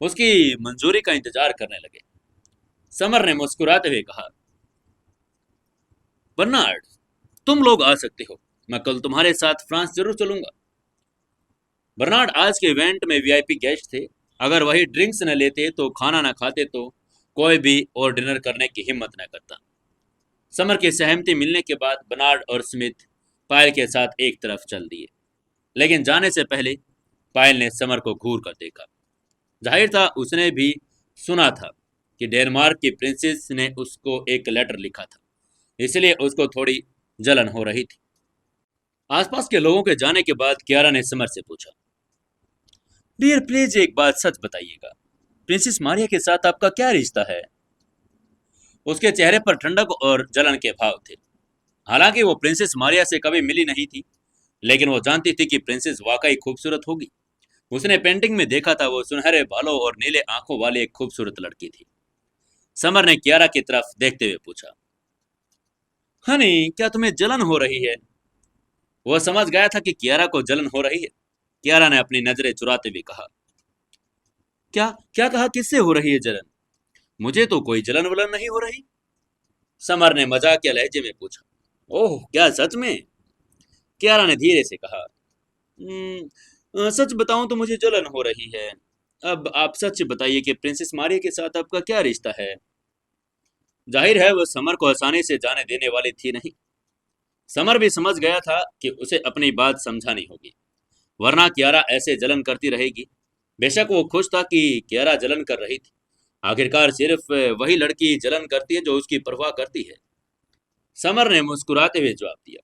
उसकी मंजूरी का इंतजार करने लगे। समर ने मुस्कुराते हुए कहा, बर्नार्ड, तुम लोग आ सकते हो। मैं कल तुम्हारे साथ फ्रांस जरूर चलूंगा। बर्नार्ड आज के इवेंट में वीआईपी गेस्ट थे। अगर वही ड्रिंक्स न लेते तो खाना न खाते तो कोई भी और डिनर करने की हिम्मत न करता। समर की सहमति मिलने के बाद बर्नार्ड और स्मिथ पायल के साथ एक तरफ चल दिए। लेकिन जाने से पहले पायल ने समर को घूर कर देखा। जाहिर था उसने भी सुना था कि डेनमार्क की प्रिंसेस ने उसको एक लेटर लिखा था, इसलिए उसको थोड़ी जलन हो रही थी। आसपास के लोगों के जाने के बाद कियारा ने समर से पूछा, डियर प्लीज एक बात सच बताइएगा, प्रिंसेस मारिया के साथ आपका क्या रिश्ता है? उसके चेहरे पर ठंडक और जलन के भाव थे। हालांकि वो प्रिंसेस मारिया से कभी मिली नहीं थी, लेकिन वो जानती थी कि प्रिंसेस वाकई खूबसूरत होगी। उसने पेंटिंग में देखा था, वो सुनहरे बालों और नीले आंखों वाली एक खूबसूरत लड़की थी। समर ने कियारा की तरफ देखते हुए पूछा, हनी, क्या तुम्हें जलन हो रही है? वह समझ गया था कि कियारा को जलन हो रही है। कियारा ने अपनी नजरें चुराते हुए कहा, क्या क्या कहा, किससे हो रही है जलन? मुझे तो कोई जलन वलन नहीं हो रही। समर ने मजाकिया लहजे में पूछा, ओह, क्या सच में? कियारा ने धीरे से कहा, सच बताऊं तो मुझे जलन हो रही है। अब आप सच बताइए कि प्रिंसेस मारिया के साथ आपका क्या रिश्ता है? जाहिर है वह समर को आसानी से जाने देने वाली थी नहीं। समर भी समझ गया था कि उसे अपनी बात समझानी होगी, वरना कियारा ऐसे जलन करती रहेगी। बेशक वो खुश था कि कियारा जलन कर रही थी। आखिरकार सिर्फ वही लड़की जलन करती है जो उसकी परवाह करती है। समर ने मुस्कुराते हुए जवाब दिया,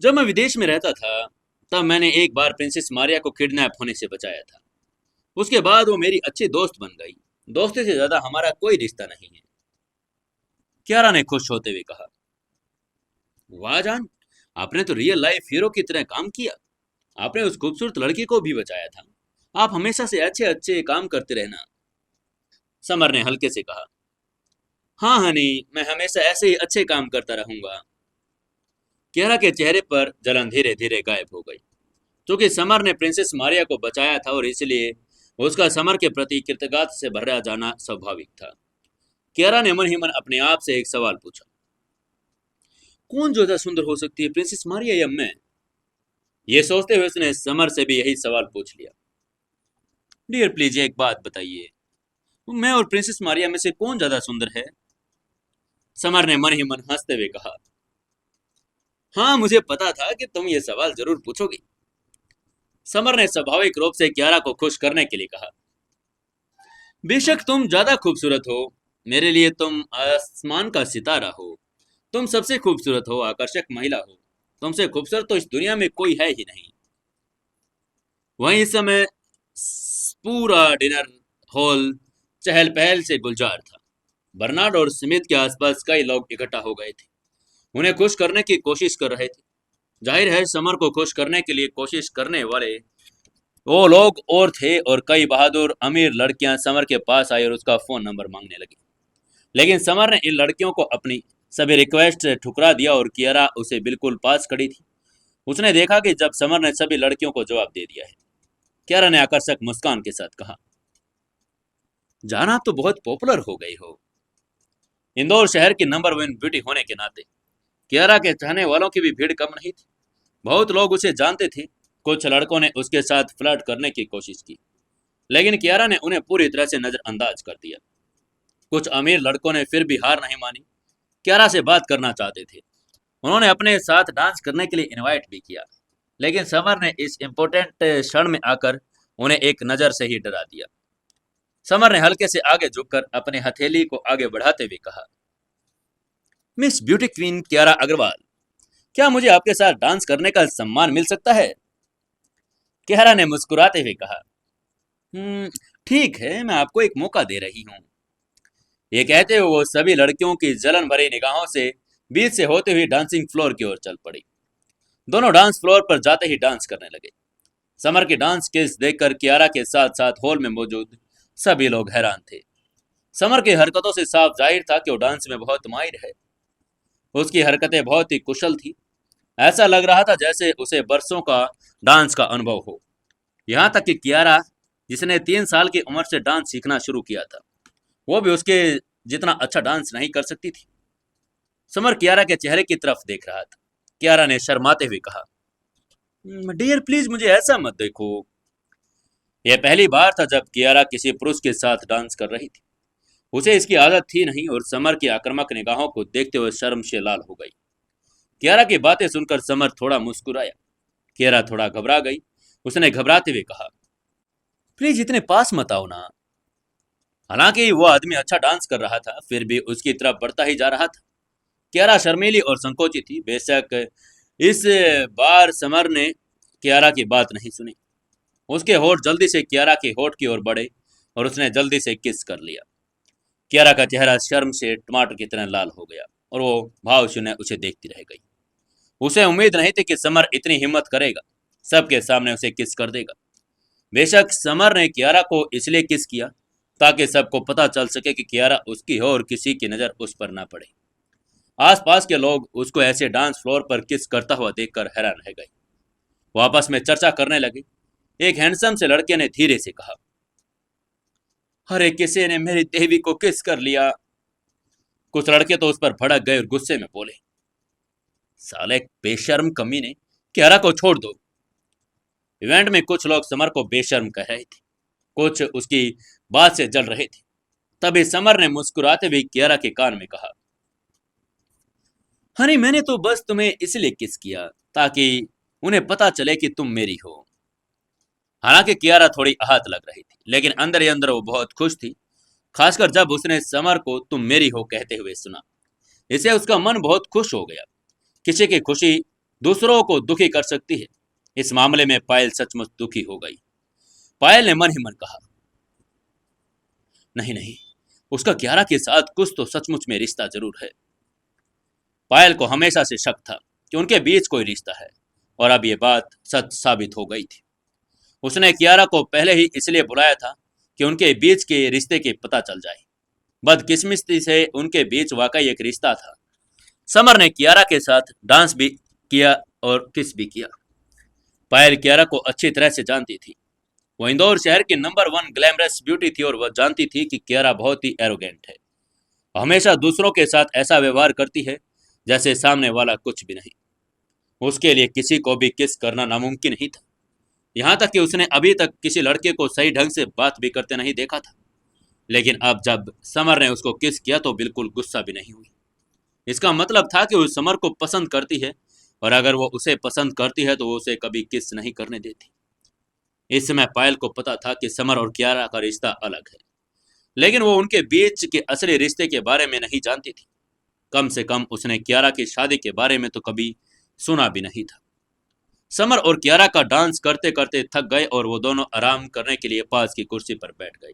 जब मैं विदेश में रहता था तब मैंने एक बार प्रिंसेस मारिया को किडनैप होने से बचाया था। उसके बाद वो मेरी अच्छी दोस्त बन गई। दोस्ती से ज्यादा हमारा कोई रिश्ता नहीं है। कियारा ने खुश होते हुए कहा, वाह जान, आपने तो रियल लाइफ हीरो की तरह काम किया। आपने उस खूबसूरत लड़की को भी बचाया था। आप हमेशा से अच्छे अच्छे काम करते रहना। समर ने हल्के से कहा, हाँ हनी, मैं हमेशा ऐसे ही अच्छे काम करता रहूंगा। कियारा के चेहरे पर जलन धीरे धीरे गायब हो गई। क्योंकि समर ने प्रिंसेस मारिया को बचाया था और इसलिए उसका समर के प्रति कृतज्ञता से भरा जाना स्वाभाविक था। कियारा ने मन ही मन अपने आप से एक सवाल पूछा, कौन ज्यादा सुंदर हो सकती है, प्रिंसेस मारिया या मैं? ये सोचते हुए उसने समर से भी यही सवाल पूछ लिया, डियर प्लीज एक बात बताइए, मैं और प्रिंसेस मारिया में से कौन ज्यादा सुंदर है? समर ने मन ही मन हंसते हुए कहा। हाँ, मुझे पता था कि तुम ये सवाल जरूर पूछोगी। समर ने स्वाभाविक रूप से कियारा को खुश करने के लिए कहा। बेशक तुम ज्यादा खूबसूरत हो, मेरे लिए तुम आसमान का सितारा हो। तुम सबसे खूबसूरत हो, आकर्षक महिला हो। तुमसे खूबसूरत तो इस दुनिया में कोई है ही नहीं। वहीं इस समय पूरा डिनर हॉल चहल पहल से गुलजार था। बर्नार्ड और स्मिथ के आसपास कई लोग इकट्ठा हो गए थे, उन्हें खुश करने की कोशिश कर रहे थे। जाहिर है, समर को खुश करने के लिए कोशिश करने वाले वो लोग और थे, और कई बहादुर अमीर लड़कियां समर के पास आई और उसका फोन नंबर मांगने लगी। लेकिन समर ने इन लड़कियों को अपनी सभी रिक्वेस्ट से ठुकरा दिया और कियारा उसे बिल्कुल पास खड़ी थी। उसने देखा कि जब समर ने सभी लड़कियों को जवाब दे दिया है। कियारा ने आकर्षक मुस्कान के साथ कहा, जाना आप तो बहुत पॉपुलर हो गई हो। इंदौर शहर की नंबर 1 ब्यूटी होने के नाते कियारा के चाहने वालों की भी भीड़ कम नहीं थी। बहुत लोग उसे जानते थे। कुछ लड़कों ने उसके साथ फ्लर्ट करने की कोशिश की, लेकिन कियारा ने उन्हें पूरी तरह से नजरअंदाज कर दिया। कुछ अमीर लड़कों ने फिर भी हार नहीं मानी, कियारा से बात करना चाहते थे। उन्होंने अपने साथ डांस करने के लिए इनवाइट भी किया, लेकिन समर ने इस इम्पोर्टेंट क्षण में आकर उन्हें एक नजर से ही डरा दिया। समर ने हल्के से आगे झुककर अपनी हथेली को आगे बढ़ाते हुए कहा, miss beauty queen Kiara Agarwal, क्या मुझे आपके साथ डांस करने का सम्मान मिल सकता है? कियारा ने मुस्कुराते हुए कहा, "हम्म, ठीक है, मैं आपको एक मौका दे रही हूँ।" ये कहते हुए वो सभी लड़कियों की जलन भरी निगाहों से बीच से होते हुए डांसिंग फ्लोर की ओर चल पड़ी। दोनों डांस फ्लोर पर जाते ही डांस करने लगे। समर के डांस स्किल्स देखकर कियारा के साथ साथ हॉल में मौजूद सभी लोग हैरान थे। समर की हरकतों से साफ जाहिर था कि वो डांस में बहुत माहिर है। उसकी हरकतें बहुत ही कुशल थी। ऐसा लग रहा था जैसे उसे बरसों का डांस का अनुभव हो। यहाँ तक कि कियारा, जिसने 3 साल की उम्र से डांस सीखना शुरू किया था, वो भी उसके जितना अच्छा डांस नहीं कर सकती थी। समर कियारा के चेहरे की तरफ देख रहा था। कियारा ने शर्माते हुए कहा, डियर प्लीज मुझे ऐसा मत देखो। यह पहली बार था जब कियारा किसी पुरुष के साथ डांस कर रही थी। उसे इसकी आदत थी नहीं, और समर की आक्रामक निगाहों को देखते हुए शर्म से लाल हो गई। कियारा की बातें सुनकर समर थोड़ा मुस्कुराया। कियारा थोड़ा घबरा गई। उसने घबराते हुए कहा, प्लीज इतने पास मत आओ ना। हालांकि वो आदमी अच्छा डांस कर रहा था, फिर भी उसकी तरफ बढ़ता ही जा रहा था। कियारा शर्मीली और संकोची थी। बेशक इस बार समर ने कियारा की बात नहीं सुनी। उसके होठ जल्दी से कियारा के होठ की ओर बढ़े और उसने जल्दी से किस कर लिया। कियारा का चेहरा शर्म से टमाटर की तरह लाल हो गया और वो भाव शून्य उसे देखती रह गई। उसे उम्मीद नहीं थी कि समर इतनी हिम्मत करेगा, सबके सामने उसे किस कर देगा। बेशक समर ने कियारा को इसलिए किस किया ताकि सबको पता चल सके कि कियारा उसकी हो और किसी की नज़र उस पर ना पड़े। आसपास के लोग उसको ऐसे डांस फ्लोर पर किस करता हुआ देखकर हैरान रह गए। वो आपस में चर्चा करने लगे। एक हैंडसम से लड़के ने धीरे से कहा, अरे किसी ने मेरी देवी को किस कर लिया। कुछ लड़के तो उस पर भड़क गए और गुस्से में बोले, साले बेशर्म कमीने, कियारा को छोड़ दो। इवेंट में कुछ लोग समर को बेशर्म कह रहे थे, कुछ उसकी बात से जल रहे थे। तभी समर ने मुस्कुराते हुए कियारा के कान में कहा, हनी मैंने तो बस तुम्हें इसलिए किस किया ताकि उन्हें पता चले कि तुम मेरी हो। हालांकि कियारा थोड़ी आहत लग रही थी, लेकिन अंदर ही अंदर वो बहुत खुश थी, खासकर जब उसने समर को तुम मेरी हो कहते हुए सुना। इससे उसका मन बहुत खुश हो गया। किसी की खुशी दूसरों को दुखी कर सकती है। इस मामले में पायल सचमुच दुखी हो गई। पायल ने मन ही मन कहा, नहीं नहीं, उसका कियारा के साथ कुछ तो सचमुच में रिश्ता जरूर है। पायल को हमेशा से शक था कि उनके बीच कोई रिश्ता है, और अब ये बात सच साबित हो गई थी। उसने कियारा को पहले ही इसलिए बुलाया था कि उनके बीच के रिश्ते के पता चल जाए। बदकिस्मती से उनके बीच वाकई एक रिश्ता था। समर ने कियारा के साथ डांस भी किया और किस भी किया। पायल कियारा को अच्छी तरह से जानती थी। वो इंदौर शहर की नंबर 1 ग्लैमरस ब्यूटी थी, और वह जानती थी कि कियारा बहुत ही एरोगेंट है। वह हमेशा दूसरों के साथ ऐसा व्यवहार करती है जैसे सामने वाला कुछ भी नहीं। उसके लिए किसी को भी किस करना नामुमकिन ही था। यहाँ तक कि उसने अभी तक किसी लड़के को सही ढंग से बात भी करते नहीं देखा था। लेकिन अब जब समर ने उसको किस किया तो बिल्कुल गुस्सा भी नहीं हुई। इसका मतलब था कि वो समर को पसंद करती है, और अगर वो उसे पसंद करती है तो वो उसे कभी किस नहीं करने देती। इस समय पायल को पता था कि समर और कियारा का रिश्ता अलग है, लेकिन वो उनके बीच के असली रिश्ते के बारे में नहीं जानती थी। कम से कम उसने कियारा की शादी के बारे में तो कभी सुना भी नहीं था। समर और कियारा का डांस करते करते थक गए और वो दोनों आराम करने के लिए पास की कुर्सी पर बैठ गए।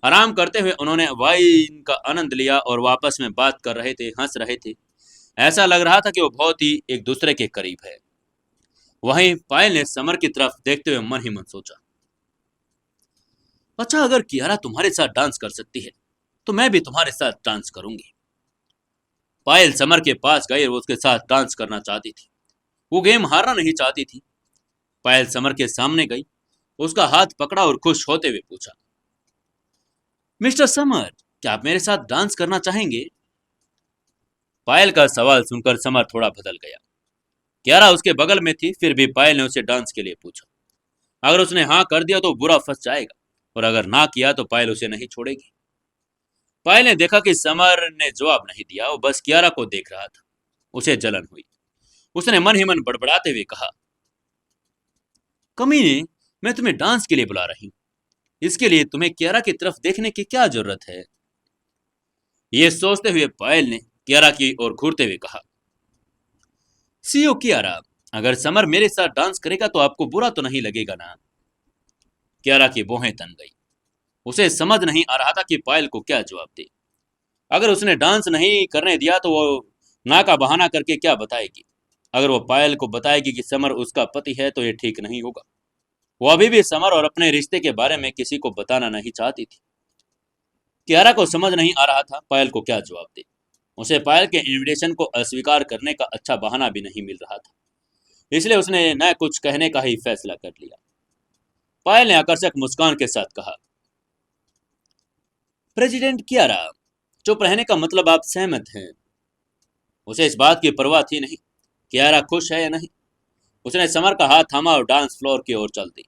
आराम करते हुए उन्होंने वाइन का आनंद लिया और आपस में बात कर रहे थे, हंस रहे थे। ऐसा लग रहा था कि वो बहुत ही एक दूसरे के करीब है। वहीं पायल ने समर की तरफ देखते हुए मन ही मन सोचा, अच्छा, अगर कियारा तुम्हारे साथ डांस कर सकती है तो मैं भी तुम्हारे साथ डांस करूंगी। पायल समर के पास गई और वो उसके साथ डांस करना चाहती थी। वो गेम हारना नहीं चाहती थी। पायल समर के सामने गई, उसका हाथ पकड़ा और खुश होते हुए पूछा, मिस्टर समर, क्या आप मेरे साथ डांस करना चाहेंगे? पायल का सवाल सुनकर समर थोड़ा बदल गया। कियारा उसके बगल में थी, फिर भी पायल ने उसे डांस के लिए पूछा। अगर उसने हाँ कर दिया तो बुरा फंस जाएगा, और अगर ना किया तो पायल उसे नहीं छोड़ेगी। पायल ने देखा कि समर ने जवाब नहीं दिया, वो बस कियारा को देख रहा था। उसे जलन हुई। उसने मन ही मन बड़बड़ाते हुए कहा, कमीने, मैं तुम्हें डांस के लिए बुला रही हूँ, इसके लिए तुम्हें कियारा की तरफ देखने की क्या जरूरत है? ये सोचते हुए पायल ने कियारा की ओर घूरते हुए कहा, सीओ कियारा, अगर समर मेरे साथ डांस करेगा तो आपको बुरा तो नहीं लगेगा ना? कियारा की भौहें तन गई। उसे समझ नहीं आ रहा था कि पायल को क्या जवाब दे। अगर उसने डांस नहीं करने दिया तो वो ना का बहाना करके क्या बताएगी? अगर वो पायल को बताएगी कि समर उसका पति है तो ये ठीक नहीं होगा। वो अभी भी समर और अपने रिश्ते के बारे में किसी को बताना नहीं चाहती थी। कियारा को समझ नहीं आ रहा था पायल को क्या जवाब दे। उसे पायल के इनविटेशन को अस्वीकार करने का अच्छा बहाना भी नहीं मिल रहा था, इसलिए उसने न कुछ कहने का ही फैसला कर लिया। पायल ने आकर्षक मुस्कान के साथ कहा, प्रेसिडेंट कियारा, चुप रहने का मतलब आप सहमत हैं? उसे इस बात की परवाह थी नहीं कियारा खुश है या नहीं। उसने समर का हाथ थामा और डांस फ्लोर की ओर चल दी।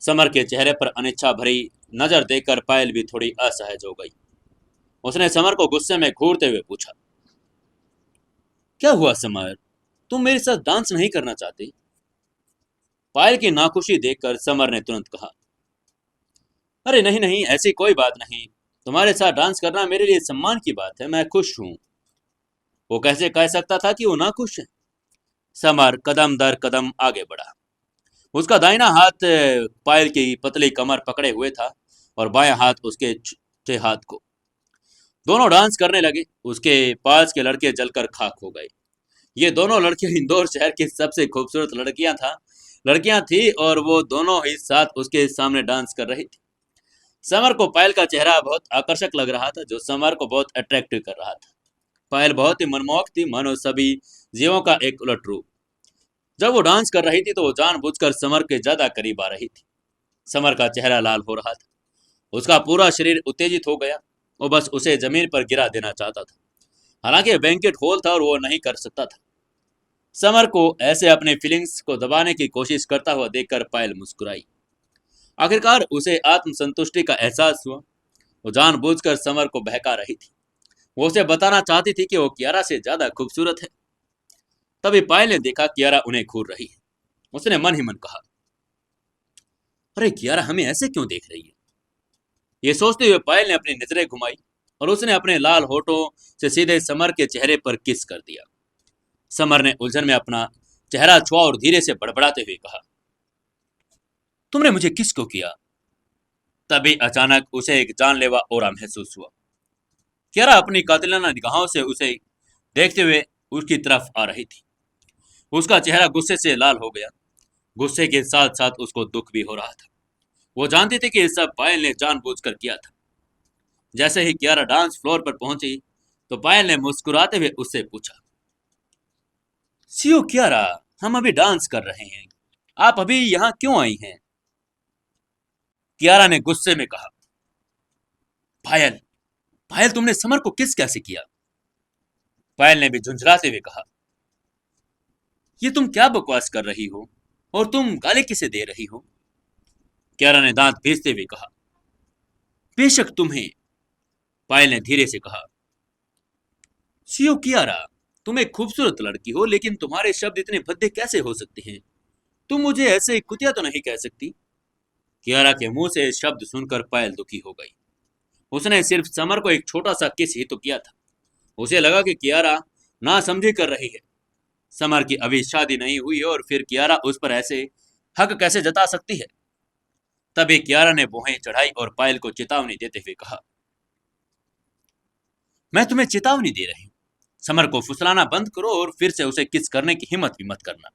समर के चेहरे पर अनिच्छा भरी नजर देखकर पायल भी थोड़ी असहज हो गई। उसने समर को गुस्से में घूरते हुए पूछा, क्या हुआ समर, तुम मेरे साथ डांस नहीं करना चाहते? पायल की नाखुशी देखकर समर ने तुरंत कहा, अरे नहीं नहीं, ऐसी कोई बात नहीं। तुम्हारे साथ डांस करना मेरे लिए सम्मान की बात है, मैं खुश हूँ। वो कैसे कह सकता था कि वो नाखुश है? समर कदम दर कदम आगे बढ़ा। उसका दाहिना हाथ पायल की पतली कमर पकड़े हुए था और बायां हाथ उसके छठे हाथ को। दोनों डांस करने लगे। उसके पास के लड़के जलकर खाक हो गए। ये दोनों लड़कियां इंदौर शहर की सबसे खूबसूरत लड़कियां थी और वो दोनों ही साथ उसके सामने डांस कर रही थी। समर को पायल का चेहरा बहुत आकर्षक लग रहा था, जो समर को बहुत अट्रैक्टिव कर रहा था। पायल बहुत ही मनमोहक थी, मानो सभी जीवों का एक उलट रूप। जब वो डांस कर रही थी तो वो जानबूझकर समर के ज्यादा करीब आ रही थी। समर का चेहरा लाल हो रहा था। उसका पूरा शरीर उत्तेजित हो गया। वो बस उसे जमीन पर गिरा देना चाहता था। हालांकि बैंकेट हॉल था और वो नहीं कर सकता था। समर को ऐसे अपने फीलिंग्स को दबाने की कोशिश करता हुआ देखकर पायल मुस्कुराई। आखिरकार उसे आत्मसंतुष्टि का एहसास हुआ। वो जानबूझकर समर को बहका रही थी। वो उसे बताना चाहती थी कि वो कियारा से ज्यादा खूबसूरत है। तभी पायल ने देखा कियारा उन्हें घूर रही है। उसने मन ही मन कहा, अरे कियारा हमें ऐसे क्यों देख रही है? ये सोचते हुए पायल ने अपनी नजरें घुमाई और उसने अपने लाल होठों से सीधे समर के चेहरे पर किस कर दिया। समर ने उलझन में अपना चेहरा छुआ और धीरे से बड़बड़ाते हुए कहा, तुमने मुझे किस को किया? तभी अचानक उसे एक जानलेवा ओरा महसूस हुआ। कियारा अपनी कातिलाना निगाहों से उसे देखते हुए उसकी तरफ आ रही थी। उसका चेहरा गुस्से से लाल हो गया। गुस्से के साथ साथ उसको दुख भी हो रहा था। वो जानती थी कि ये सब पायल ने जानबूझकर किया था। जैसे ही कियारा डांस फ्लोर पर पहुंची तो पायल ने मुस्कुराते हुए उससे पूछा, सीओ कियारा, हम अभी डांस कर रहे हैं, आप अभी यहाँ क्यों आई हैं? कियारा ने गुस्से में कहा, पायल, पायल तुमने समर को किस कैसे किया? पायल ने भी झुंझलाते हुए कहा, ये तुम क्या बकवास कर रही हो और तुम गाली किसे दे रही हो? कियारा ने दांत पीसते हुए कहा, बेशक तुम्हें, पायल ने धीरे से कहा। सीओ कियारा, तुम एक खूबसूरत लड़की हो, लेकिन तुम्हारे शब्द इतने भद्दे कैसे हो सकते हैं? तुम मुझे ऐसे कुतिया तो नहीं कह सकती। कियारा के मुंह से शब्द सुनकर पायल दुखी हो गई। उसने सिर्फ समर को एक छोटा सा किस ही तो किया था। उसे लगा कि कियारा ना समझी कर रही है। समर की अभी शादी नहीं हुई है और फिर कियारा उस पर ऐसे हक कैसे जता सकती है। तभी कियारा ने भौहें चढ़ाई और पायल को चेतावनी देते हुए कहा, मैं तुम्हें चेतावनी दे रही हूं, समर को फुसलाना बंद करो और फिर से उसे किस करने की हिम्मत भी मत करना।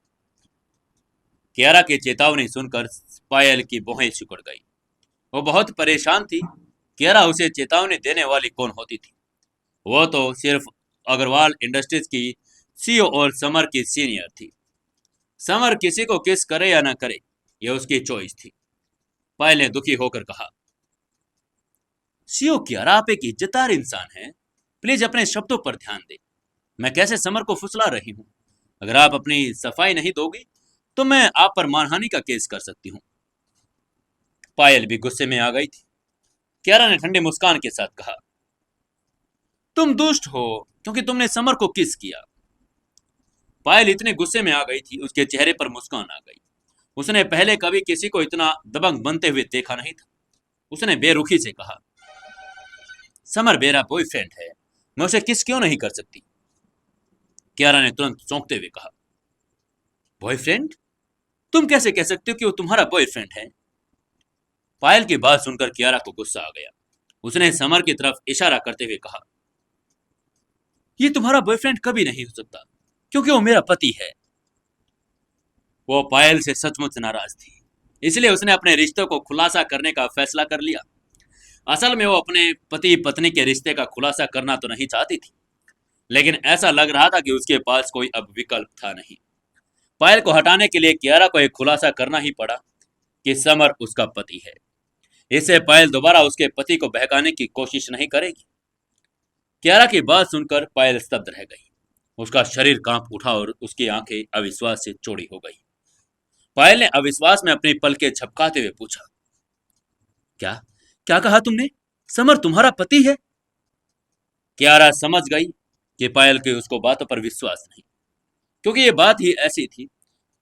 कियारा की चेतावनी सुनकर पायल की भौहें सिकुड़ गई। वो बहुत परेशान थी। कियारा उसे चेतावनी देने वाली कौन होती थी? वो तो सिर्फ अग्रवाल इंडस्ट्रीज की सीईओ और समर की सीनियर थी। समर किसी को किस करे या ना करे, ये उसकी चॉइस थी। पायल ने दुखी होकर कहा, सीईओ कियारा, आप एक इज्जतदार इंसान हैं, प्लीज अपने शब्दों पर ध्यान दें। मैं कैसे समर को फुसला रही हूं? अगर आप अपनी सफाई नहीं दोगी तो मैं आप पर मानहानि का केस कर सकती हूं। पायल भी गुस्से में आ गई थी। कियारा ने ठंडे मुस्कान के साथ कहा, तुम दुष्ट हो क्योंकि तुमने समर को किस किया। पायल इतने गुस्से में आ गई थी, उसके चेहरे पर मुस्कान आ गई। उसने पहले कभी किसी को इतना दबंग बनते हुए देखा नहीं था। उसने बेरुखी से कहा, समर मेरा बॉयफ्रेंड है, मैं उसे किस क्यों नहीं कर सकती? कियारा ने तुरंत चौंकते हुए कहा, बॉयफ्रेंड? तुम कैसे कह सकते हो कि वो तुम्हारा बॉयफ्रेंड है? पायल की बात सुनकर कियारा को गुस्सा आ गया। उसने समर की तरफ इशारा करते हुए कहा, ये तुम्हारा बॉयफ्रेंड कभी नहीं हो सकता क्योंकि वो मेरा पति है। वो पायल से सचमुच नाराज थी, इसलिए उसने अपने रिश्ते को खुलासा करने का फैसला कर लिया। असल में वो अपने पति पत्नी के रिश्ते का खुलासा करना तो नहीं चाहती थी, लेकिन ऐसा लग रहा था कि उसके पास कोई अब विकल्प था नहीं। पायल को हटाने के लिए कियारा को एक खुलासा करना ही पड़ा कि समर उसका पति है। इससे पायल दोबारा उसके पति को बहकाने की कोशिश नहीं करेगी। कियारा की बात सुनकर पायल स्तब्ध रह गई। उसका शरीर कांप उठा और उसकी आंखें अविश्वास से चौड़ी हो गई। पायल ने अविश्वास में अपनी पलकें झपकाते हुए पूछा, क्या क्या कहा तुमने? समर तुम्हारा पति है? कियारा समझ गई कि पायल के उसको बातों पर विश्वास नहीं, क्योंकि ये बात ही ऐसी थी।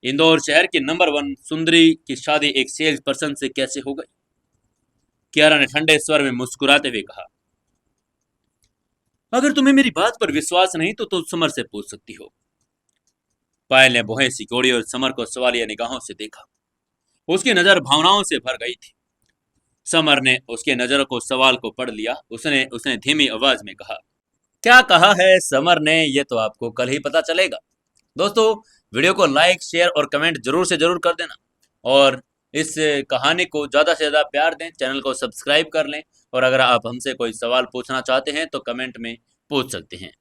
इंदौर शहर की नंबर 1 सुंदरी की शादी एक सेल्स पर्सन से कैसे हो गई? कियारा ने ठंडे स्वर में मुस्कुराते हुए कहा, अगर तुम्हें मेरी बात पर विश्वास नहीं तो तुम समर से पूछ सकती हो। पायल ने भौहें सिकोड़ी और समर को सवालिया निगाहों से देखा। उसकी नजर भावनाओं से भर गई थी। समर ने उसके नजरों को सवाल को पढ़ लिया। उसने उसने धीमी आवाज में कहा, क्या कहा है समर ने ये तो आपको कल ही पता चलेगा। दोस्तों, वीडियो को लाइक शेयर और कमेंट जरूर से जरूर कर देना और इस कहानी को ज़्यादा से ज़्यादा प्यार दें। चैनल को सब्सक्राइब कर लें और अगर आप हमसे कोई सवाल पूछना चाहते हैं तो कमेंट में पूछ सकते हैं।